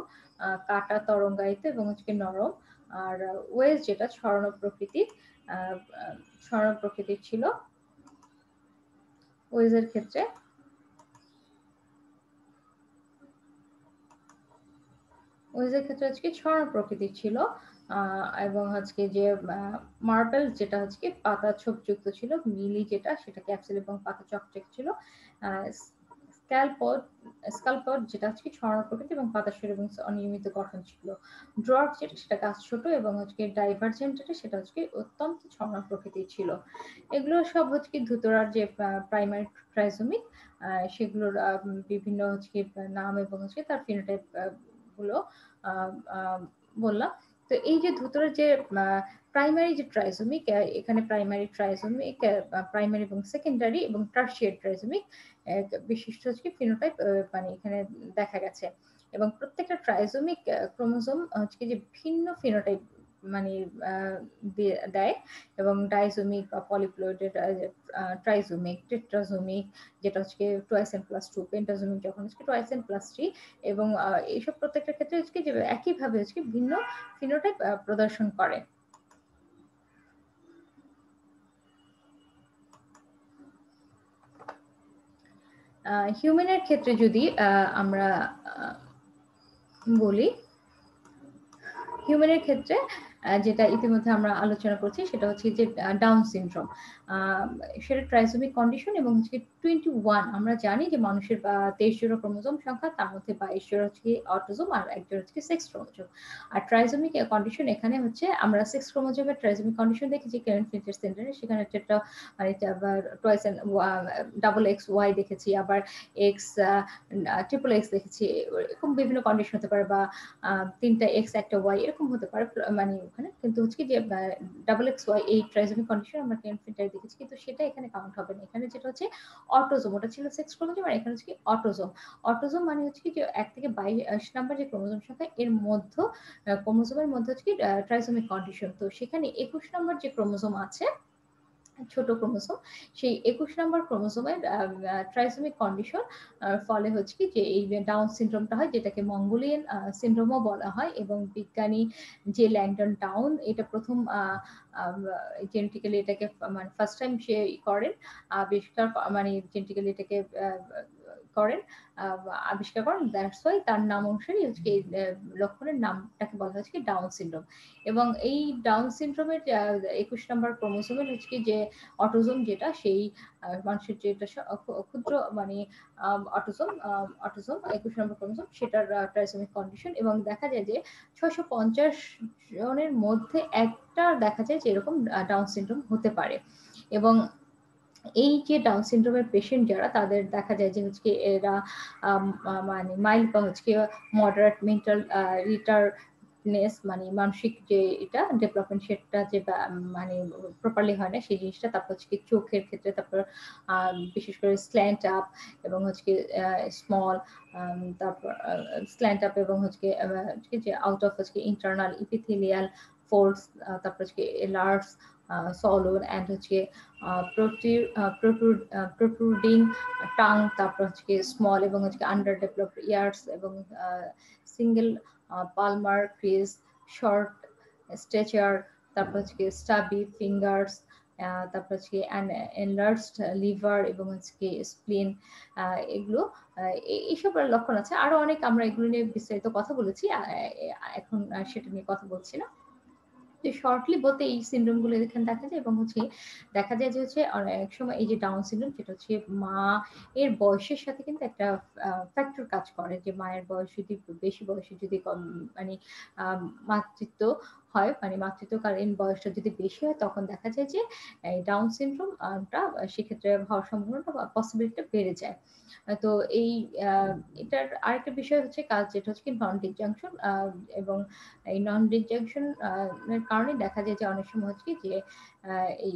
Speaker 1: কাটা তরঙ্গায়িত এবং হচ্ছে নরম। আর ওয়েজ যেটা স্বর্ণ প্রকৃতির ছিল। ওয়েজের ক্ষেত্রে হচ্ছে স্বর্ণ প্রকৃতির ছিল। এবং হচ্ছে যে মার্বেল যেটা হচ্ছে কি পাতা ছোপযুক্ত ছিল। মিলি যেটা, সেটা ক্যাপসুল এবং পাতা চকচক ছিল। স্কালপড যেটা হচ্ছে কি স্বর্ণ প্রকৃতি এবং পাতা সরু এবং অনিয়মিত গঠন ছিল। ড্রপ যেটা, সেটা গাছ ছোট এবং হচ্ছে ডাইভারজেন্ট যেটা, সেটা হচ্ছে অত্যন্ত স্বর্ণ প্রকৃতির ছিল। এগুলো সব হচ্ছে কি ধুতরার যে প্রাইমারি ট্রাইসোমিক, সেগুলোর বিভিন্ন হচ্ছে নাম এবং হচ্ছে তার ফিনোটাইপ গুলো বললাম। তো এই যে ধুতরার যে প্রাইমারি যে ট্রাইসোমিক, এখানে প্রাইমারি এবং সেকেন্ডারি এবং টারশিয়ারি ট্রাইসোমিক বিশিষ্ট হচ্ছে ফিনোটাইপ মানে এখানে দেখা গেছে। এবং প্রত্যেকটা ট্রাইসোমিক ক্রোমোসোম হচ্ছে যে ভিন্ন ফিনোটাইপ মানে দেয়। এবং ডাইসোমিক বা পলিপ্লয়েডেড, ট্রাইসোমিক, টেট্রাসোমিক যেটা হচ্ছে টুয়াইস এন প্লাস 2, পেন্টাসোমিক যখন হচ্ছে টুয়াইস এন প্লাস 3। এবং এইসব প্রত্যেকটা ক্ষেত্রে হচ্ছে যে একইভাবে হচ্ছে ভিন্ন ফিনোটাইপ প্রদর্শন করে। হিউম্যানের ক্ষেত্রে যদি আমরা বলি, হিউম্যানের ক্ষেত্রে যেটা ইতিমধ্যে আমরা আলোচনা করছি, সেটা হচ্ছে যে ডাউন সিনড্রোম, সেটা ট্রাইসোমিক কন্ডিশন এবং হচ্ছে 21। আমরা জানি যে মানুষের 23 জোড়া ক্রোমোজোম সংখ্যা, তার মধ্যে 22 জোড়া হচ্ছে অটোজোম আর 1 জোড়া হচ্ছে সেক্স ক্রোমোজোম। আর ট্রাইসোমিক কন্ডিশন, এখানে হচ্ছে আমরা সেক্স ক্রোমোজোমের ট্রাইসোমিক কন্ডিশন দেখেছি কারেন্ট ফিচার সেন্টারে, সেখানে একটা মানে টয়েস এন্ড ডাবল এক্স ওয়াই দেখেছি, আবার এক্স ট্রিপল এক্স দেখেছি। এরকম বিভিন্ন কন্ডিশন হতে পারে, বা 3টা এক্স 1টা ওয়াই এরকম হতে পারে। মানে ওখানে, কিন্তু হচ্ছে কি যে XXY এই ট্রাইজোমিক কন্ডিশন আমরা ক্লিনেফিল্টারে দেখেছি, কিন্তু সেটা এখানে কাউন্ট হবে না। এখানে যেটা হচ্ছে অটোজোম, ওটা ছিল সেক্স ক্রোমোজোম, আর এখানে হচ্ছে কি অটোজোম। অটোজোম মানে হচ্ছে কি যে 1 থেকে 22 নাম্বার যে ক্রোমোজোম সংখ্যা, এর মধ্যে ক্রোমোজোমের মধ্যে হচ্ছে কি ট্রাইজোমিক কন্ডিশন। তো সেখানে 21 নম্বর যে ক্রোমোজোম আছে, ছোট ক্রোমোজোম, সেই 21 নম্বর ক্রোমোজোমের ট্রাইসোমিক কন্ডিশন ফলে হচ্ছে কি যে এই ডাউন সিনড্রোমটা হয়, যেটাকে মঙ্গোলিয়ান সিনড্রোমও বলা হয়। এবং বিজ্ঞানী যে ল্যাংডন ডাউন এটা প্রথম জেনেটিক্যালি এটাকে মানে ফার্স্ট টাইম সে করেন, আবিষ্কার মানে জেনেটিক্যালি এটাকে করেন, আবিষ্কার করেন। দ্যাটস ওয়াই তার নাম অনুসারে হচ্ছে এই লক্ষণের নামটাকে বলা হচ্ছে কি ডাউন সিনড্রোম। এবং এই ডাউন সিনড্রোমের 21 নম্বর ক্রোমোজোমের হচ্ছে কি যে অটোজোম, যেটা সেই মানুষের যেটা ক্ষুদ্র মানে অটোজোম, অটোজোম 21 নম্বর ক্রোমোজোম, সেটার ট্রাইসোমিক কন্ডিশন। এবং দেখা যায় যে 650 জনের মধ্যে একটা দেখা যায় যে এরকম ডাউন সিনড্রোম হতে পারে। এবং এই যে ডাউন সিনড্রোমের পেশেন্ট যারা, তাদের দেখা যায় যে হচ্ছে এরা মানে মাইল্ড বা হচ্ছে মডারেট মেন্টাল রিটার্ডনেস, মানে মানসিক যে এটা ডেভেলপমেন্ট, সেটা যে মানে প্রপারলি হয় না সেই জিনিসটা। তারপর হচ্ছে চোখের ক্ষেত্রে, তারপর বিশেষ করে স্ল্যান্ট আপ এবং হচ্ছে স্মল, তারপর স্ল্যান্ট আপ এবং হচ্ছে যে আউট অফ হচ্ছে ইন্টারনাল ইপিথেলিয়াল ফোল্ডস, তারপর হচ্ছে লার্জ সলোন অ্যান্ড হচ্ছে প্রোট্রুডিং টাং, তারপর হচ্ছে স্মল এবং হচ্ছে আন্ডার ডেভেলপড ইয়ার্স, এবং single palmar crease, short stature, তারপর হচ্ছে স্টাবি ফিঙ্গার্স, তারপর হচ্ছে এনলার্জড লিভার এবং হচ্ছে স্প্লিন। এগুলো এইসব লক্ষণ আছে। আরো অনেক আমরা এগুলো নিয়ে বিস্তারিত কথা বলেছি, এখন সেটা নিয়ে কথা বলছি না। শর্টলি বলতে এই সিনড্রোম গুলো এখানে দেখা যায়। এবং হচ্ছে দেখা যায় যে হচ্ছে অনেক সময় এই যে ডাউন সিনড্রোম, যেটা হচ্ছে মা এর বয়সের সাথে কিন্তু একটা ফ্যাক্টর কাজ করে, যে মায়ের বয়স যদি বেশি বয়সে যদি কম মানে মাতৃত্ব হয়, মানে মাতৃত্বকালীন বয়সটা যদি বেশি হয়, তখন দেখা যায় যে এই ডাউন সিনড্রোমটা সেক্ষেত্রে হওয়ার সম্ভাবনাটা বা পসিবিলিটিটা বেড়ে যায়। তো এই এটার আরেকটা বিষয় হচ্ছে কাজ, যেটা হচ্ছে কি নন ডিসজাংশন। এবং এই নন ডিসজাংশন এর কারণে দেখা যায় যে অনেক সময় হচ্ছে কি যে এই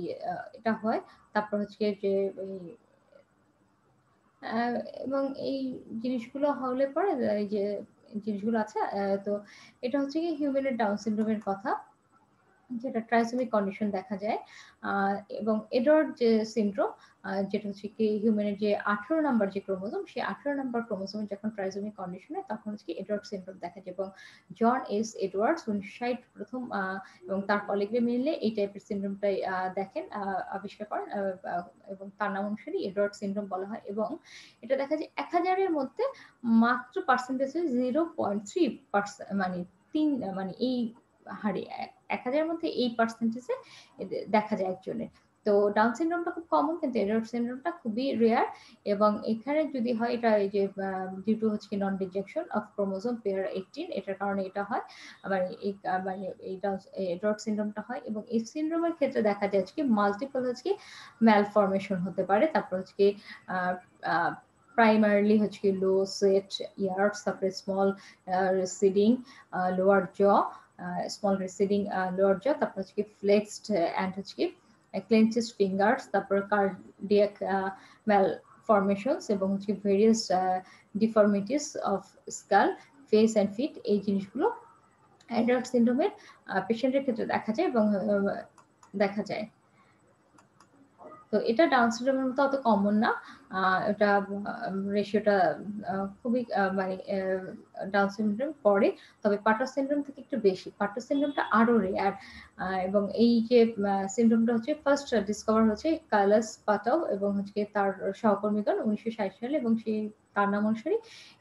Speaker 1: এটা হয়। তারপর হচ্ছে যে এই এবং এই জিনিসগুলো হলে পরে এই যে জিনিসগুলো আছে, তো এটা হচ্ছে কি হিউম্যানের ডাউন সিনড্রোমের কথা, যেটা ট্রাইসোমিক কন্ডিশন দেখা যায়। এবং এডওয়ার্ড যে সিনড্রোম, যেটা হচ্ছে কি হিউম্যানের যে 18 নাম্বার যে ক্রোমোজোম, সেই 18 নাম্বার ক্রোমোজোমে যখন ট্রাইসোমিক কন্ডিশনে, তখন হচ্ছে কি এডওয়ার্ড সিনড্রোম দেখা যায়। এবং জন এস এডওয়ার্ডস 1960 প্রথম এবং তার কলিগরা মিলে এই টাইপের সিনড্রোমটাই দেখেন, আবিষ্কার করেন, এবং তার নাম অনুসারে এডওয়ার্ড সিনড্রোম বলা হয়। এবং এটা দেখা যায় 1000-এর মধ্যে মাত্র পার্সেন্টেজ 0.3%, মানে 3, মানে এই হারে 1000-এর মধ্যে এই পার্সেন্টেজে দেখা যায় একজনের। তো ডাউন সিনড্রোমটা খুব কমন, কিন্তু এডওয়ার্ড সিনড্রোমটা খুবই রেয়ার। এবং এখানে যদি হয়, এটা এই যে ডিউ টু হচ্ছে নন ডিজেকশন অফ ক্রোমোজোম পেয়ার 18, এটার কারণে এটা হয়। মানে এই মানে এইটা এডওয়ার্ড সিনড্রোমটা হয়। এবং এই সিনড্রোমের ক্ষেত্রে দেখা যায় কি মাল্টিপল হচ্ছে কি ম্যালফরমেশন হতে পারে। তারপর হচ্ছে কি প্রাইমারিলি হচ্ছে কি লো সেট ইয়ার্স, তারপরে স্মল রিসিডিং লোয়ার জ, স্মল রিসিডিং লোয়ার জ, তারপর হচ্ছে কি ফ্লেক্সড অ্যান্ড হচ্ছে কি ক্লেনচেড ফিঙ্গার্স, তারপর কার্ডিয়াক ম্যালফরমেশনস, এবং হচ্ছে various deformities of skull, face and feet. এই জিনিসগুলো অ্যাডাল্ট সিনড্রোমের পেশেন্টের ক্ষেত্রে দেখা যায় এবং দেখা যায়। তো এটা ডাউন সিনড্রোমের মতো অত কমন না। এটা রেশিওটা খুবই মানে ডাউন সিনড্রোম পড়ে, তবে পাটার সিনড্রোম থেকে একটু বেশি। পাটার সিনড্রোমটা আরো রেয়ার। এবং এই যে সিনড্রোমটা হচ্ছে ফার্স্ট ডিসকভার হচ্ছে কার্লাস পাটাও এবং হচ্ছে তার সহকর্মীগণ 1960 সালে, এবং সেই তার নাম অনুসারে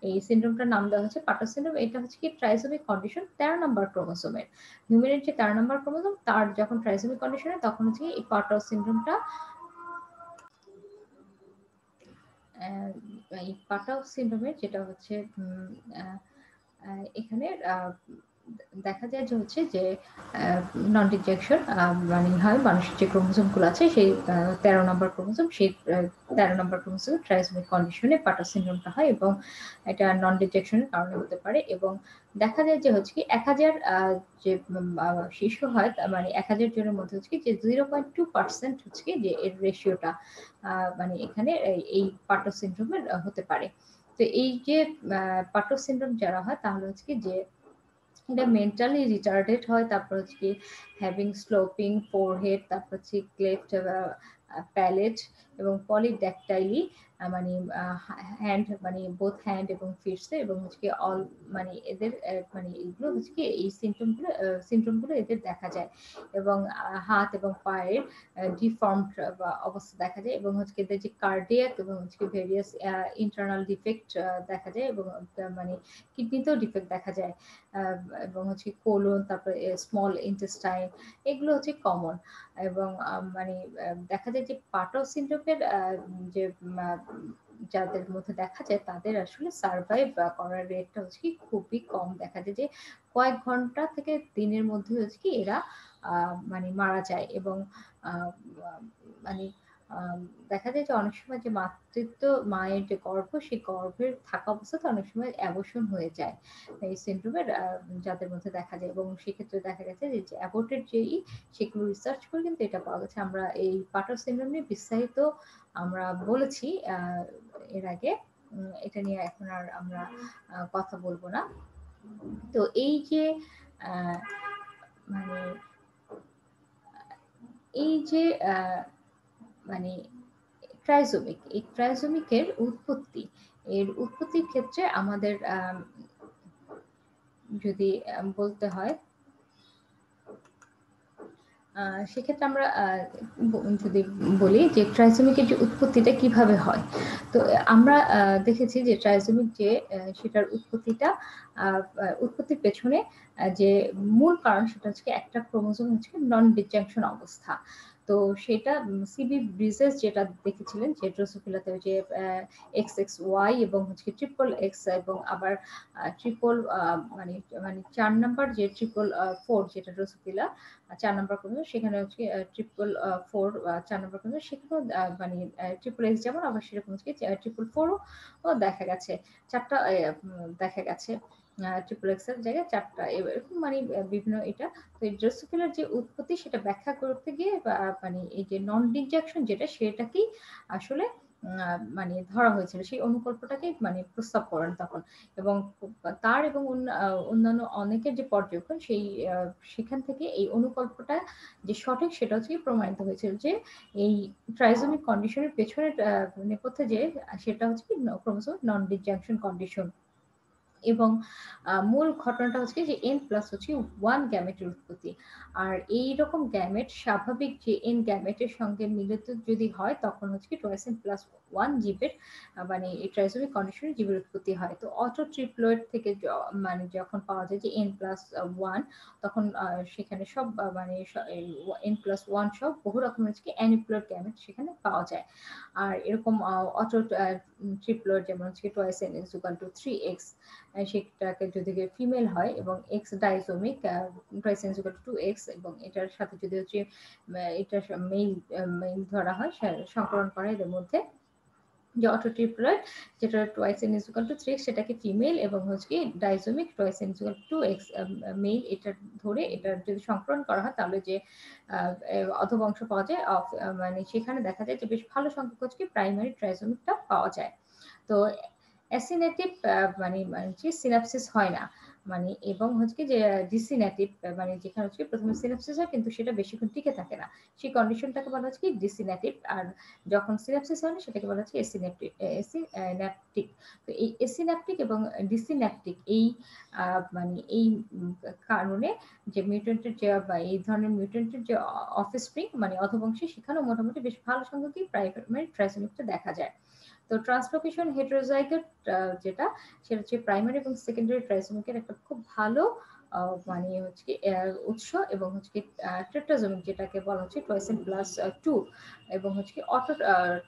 Speaker 1: এই সিনড্রোমটার নাম দেওয়া হচ্ছে পাটার সিনড্রোম। এটা হচ্ছে কি ট্রাইসোমিক কন্ডিশন 13 নম্বর ক্রোমোসোমের। হিউম্যানের যে 13 নম্বর ক্রোমোসোম, তার যখন ট্রাইসোমিক কন্ডিশনে, তখন হচ্ছে এই পাটার সিনড্রোমটা এই পাটাও সিনড্রোমের, যেটা হচ্ছে এখানে দেখা যায় যে হচ্ছে যে নন ডিজেকশন মানে হয় মানুষের যে ক্রোমোজোমগুলো আছে সেই 13 নম্বর ক্রোমোজোম, সেই 13 নম্বর ক্রোমোজোম ট্রাইসোমিক কন্ডিশনে পাটার সিনড্রোমটা হয়, এবং এটা নন ডিজেকশনের কারণে হতে পারে। এবং দেখা যায় যে হচ্ছে কি 1000 যে শিশু হয়, মানে 1000 জনের মধ্যে হচ্ছে কি যে 0.2% হচ্ছে কি যে এর রেশিওটা মানে এখানে এই পাটার সিনড্রোমের হতে পারে। তো এই যে পাটার সিনড্রোম যারা হয় তাহলে হচ্ছে কি যে এটা মেন্টালি রিটার্ডেড হয়, তারপর হচ্ছে কি হ্যাভিং স্লোপিং ফোরহেড, তারপর হচ্ছে ক্লেফট প্যালেট এবং পলিড্যাকটাইলি, মানে হ্যান্ড মানে বোথ হ্যান্ড এবং ফিটসে, এবং হচ্ছে কি অল মানে এদের মানে এগুলো হচ্ছে কি এই সিমটমগুলো এদের দেখা যায়। এবং হাত এবং পায়ের ডিফর্মড অবস্থা দেখা যায়, এবং হচ্ছে এদের যে কার্ডিয়াক এবং হচ্ছে ভেরিয়াস ইন্টারনাল ডিফেক্ট দেখা যায়, এবং মানে কিডনিতেও ডিফেক্ট দেখা যায়, এবং হচ্ছে কোলন, তারপরে স্মল ইন্টেস্টাইন, এগুলো হচ্ছে কমন। এবং মানে দেখা যায় যে পাটল সিনড্রোমের যে যাদের মধ্যে দেখা যায় তাদের আসলে সার্ভাইভ করার রেটটা হচ্ছে কি খুবই কম। দেখা যায় যে কয়েক ঘন্টা থেকে দিনের মধ্যে হচ্ছে কি এরা মানে মারা যায়। এবং আহ, মানে আম, দেখা যায় যে অনেক সময় যে মাতৃত্ব, মায়ের যে গর্ভ, সেই গর্ভের থাকা অবস্থাতে অনেক সময় অ্যাবর্শন হয়ে যায় এই সিনড্রোমের যাদের মধ্যে দেখা যায়। এবং সেক্ষেত্রে দেখা গেছে যে অ্যাবর্টেড যেই, সেগুলো রিসার্চ করে কিন্তু এটা পাওয়া গেছে। আমরা এই পাটার সিনড্রোম নিয়ে বিস্তারিত আমরা বলেছি এর আগে, এটা নিয়ে এখন আর আমরা কথা বলবো না। তো এই যে আহ, মানে এই যে মানে ট্রাইজোমিক, এই ট্রাইজোমিকের উৎপত্তি, এর উৎপত্তির ক্ষেত্রে আমাদের যদি বলতে হয়, সেক্ষেত্রে আমরা যদি বলি যে ট্রাইজোমিকের যে উৎপত্তিটা কিভাবে হয়, তো আমরা দেখেছি যে ট্রাইজোমিক যে সেটার উৎপত্তিটা উৎপত্তির পেছনে যে মূল কারণ সেটা হচ্ছে একটা ক্রোমোজোম হচ্ছে নন ডিসজাংশন অবস্থা। তো সেটা সিবি ব্রিজেস যেটা দেখেছিলেন যে ড্রোসোফিলাতে যে এক্স এক্স ওয়াই এবং হচ্ছে ট্রিপল এক্স, এবং আবার ট্রিপল মানে মানে 4 নাম্বার যে ট্রিপল 4 যেটা ড্রোসোফিলা 4 নাম্বার ক্রোমোজোম, সেখানে হচ্ছে ট্রিপল 4 4 নাম্বার ক্রোমোজোম, সেখানেও মানে ট্রিপল এক্স যেমন, আবার সেরকম হচ্ছে ট্রিপল 4 ও দেখা গেছে, 4টা দেখা গেছে ট্রিপল এক্স এর জায়গায় 4টা, এরকম মানে বিভিন্ন এটা। তো এই ড্রোসোফিলার যে উৎপত্তি সেটা ব্যাখ্যা করতে গিয়ে মানে এই যে নন ডিসজাংশন যেটা, সেটাকেই আসলে মানে ধরা হয়েছিল, সেই অনুকল্পটাকে মানে প্রস্তাব করেন তখন। এবং তার এবং অন্যান্য অনেকের যে পর্যবেক্ষণ, সেই সেখান থেকে এই অনুকল্পটা যে সঠিক সেটা হচ্ছে প্রমাণিত হয়েছিল যে এই ট্রাইজোমিক কন্ডিশনের পেছনের নেপথ্যে যে সেটা হচ্ছে কি ক্রোমোসোম নন ডিসজাংশন কন্ডিশন। এবং মূল ঘটনাটা হচ্ছে যে এন প্লাস হচ্ছে ওয়ান গ্যামেটের উৎপত্তি। আর এই রকম গ্যামেট স্বাভাবিক যে এন গ্যামেটের সঙ্গে মিলিত যদি হয় তখন হচ্ছে কি টয়েসেন প্লাস ওয়ান জীবের মানে এই ট্রাইজোমিক কন্ডিশনে জীবের উৎপত্তি হয়। তো অটো ট্রিপ্লয়েড থেকে মানে যখন পাওয়া যায় যে এন প্লাস ওয়ান, তখন সেখানে সব মানে এন প্লাস ওয়ান সব বহু রকমের হচ্ছে কি অ্যানিপ্লয়েড গ্যামেট সেখানে পাওয়া যায়। আর এরকম অটো ট্রিপ্লয়েড যেমন হচ্ছে twice n is equal to 3x, সেটাকে যদি ফিমেল হয়, এবং X disomic twice n is equal to 2x, এবং এটার সাথে যদি হচ্ছে এটা মেইল মেইল ধরা হয়, সংকরণ করা এদের মধ্যে যে অটো ট্রিপ্লয়েড যেটা twice n is equal to 3x, সেটাকে ফিমেল, এবং হচ্ছে কি disomic twice n is equal to 2x male, এটা ধরে এটা যদি সংকরণ করা হয় তাহলে যে অধবংশ পাওয়া যায় মানে সেখানে দেখা যায় যে বেশ ভালো সংখ্যক হচ্ছে প্রাইমারি ট্রাইজোমিকটা পাওয়া যায়। তো অ্যাসিনেটিভ মানে যে সিনাপসিস হয় না, মানে এবং হচ্ছে কি যে ডিসিনেটিভ, মানে যেখানে হচ্ছে প্রথমে সিনাপসিস হয় কিন্তু সেটা বেশিক্ষণ টিকে থাকে না, সেই কন্ডিশনটাকে বলা হচ্ছে কি ডিসিনেটিভ। আর যখন সিনাপসিস হয় না সেটাকে বলা হচ্ছে এসিনেপটিক এসিন্যাপটিক। তো এই এসিন্যাপটিক এবং ডিসিন্যাপটিক এই মানে এই কারণে যে মিউটেন্টের যে বা এই ধরনের মিউটেন্টের যে অফস্প্রিং মানে অধবংশী, সেখানেও মোটামুটি বেশ ভালো সংখ্যকই প্রাইমারি ট্রাইসোমিকটা দেখা যায়। তো ট্রান্সলোকেশন হেটারোজাইগাস যেটা, সেটা হচ্ছে প্রাইমারি এবং সেকেন্ডারি ট্রাইসোমিকের একটা খুব ভালো মানে হচ্ছে কি উৎস, এবং হচ্ছে কি টেট্রাজোমিক যেটাকে বলা হচ্ছে টয়েসেন প্লাস 2, এবং হচ্ছে কি অটো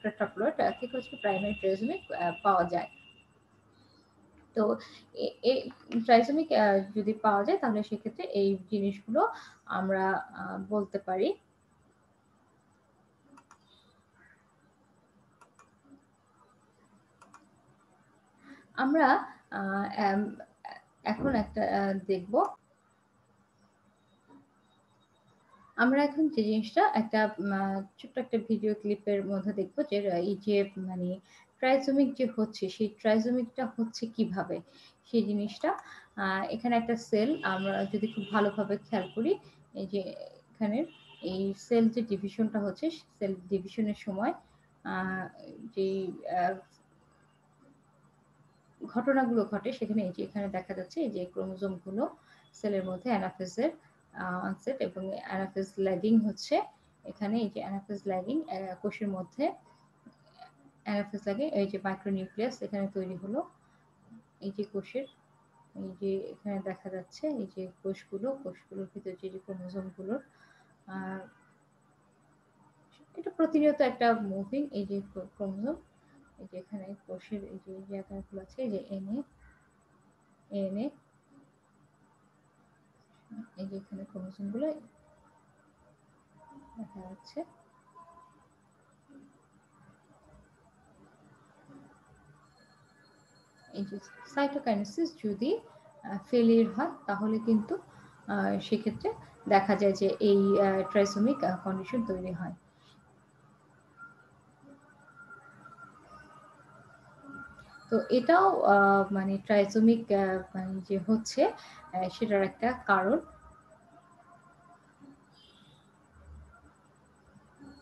Speaker 1: টেট্রাপ্লয়েড থেকে হচ্ছে প্রাইমারি ট্রাইসোমিক পাওয়া যায়। তো ট্রাইসোমিক যদি পাওয়া যায় তাহলে সেক্ষেত্রে এই জিনিসগুলো আমরা বলতে পারি। আমরা এখন একটা দেখব, আমরা এখন যে জিনিসটা একটা ছোট্ট একটা ভিডিও ক্লিপের মধ্যে দেখব যে এই যে মানে ট্রাইজোমিক যে হচ্ছে সেই ট্রাইজোমিকটা হচ্ছে কিভাবে সেই জিনিসটা। এখানে একটা সেল আমরা যদি খুব ভালোভাবে খেয়াল করি, এই যে এখানে এই সেল যে ডিভিশনটা হচ্ছে সেল ডিভিশনের সময় যে ঘটনাগুলো ঘটে সেখানে এই যে এখানে দেখা যাচ্ছে এই যে ক্রোমোজোমগুলো সেলের মধ্যে অ্যানাফেজের অনসেট এবং অ্যানাফেজ ল্যাগিং হচ্ছে। এখানে এই যে অ্যানাফেজ ল্যাগিং কোষের মধ্যে অ্যানাফেজ ল্যাগিং এই যে মাইক্রোনিউক্লিয়াস এখানে তৈরি হলো। এই যে কোষের এই যে এখানে দেখা যাচ্ছে এই যে কোষগুলোর ভিতরে যে ক্রোমোজোমগুলোর এটা প্রতিনিয়ত একটা মুভিং এই যে ক্রোমোজোম। এই যে এখানে কোষের এই যে জায়গাগুলো আছে এই যে এনএ এই যে এখানে ক্রোমোজোমগুলো দেখা যাচ্ছে। এই যে সাইটোকাইনেসিস যদি ফেলিয়ার হয় তাহলে কিন্তু সেক্ষেত্রে দেখা যায় যে এই ট্রাইসোমিক কন্ডিশন তৈরি হয়। তো এটাও মানে ট্রাইসোমিক মানে যে হচ্ছে সেটার একটা কারণ।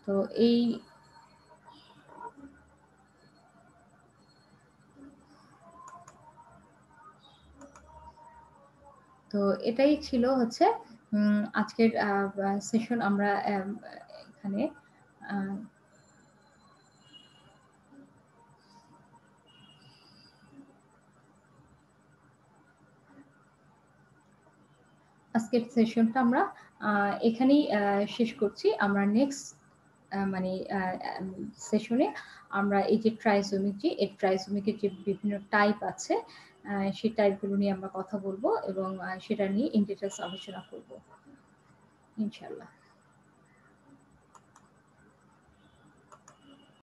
Speaker 1: তো এই তো এটাই ছিল হচ্ছে আজকের সেশন। আমরা এখানে আজকের সেশনটা আমরা এখানেই শেষ করছি। আমরা নেক্সট মানে সেশনে আমরা এই যে ট্রাইসোমিক এই ট্রাইসোমিকের যে বিভিন্ন টাইপ আছে সেই টাইপগুলো নিয়ে আমরা কথা বলবো এবং সেটা নিয়ে ইন ডিটেলস আলোচনা করব ইনশাআল্লাহ।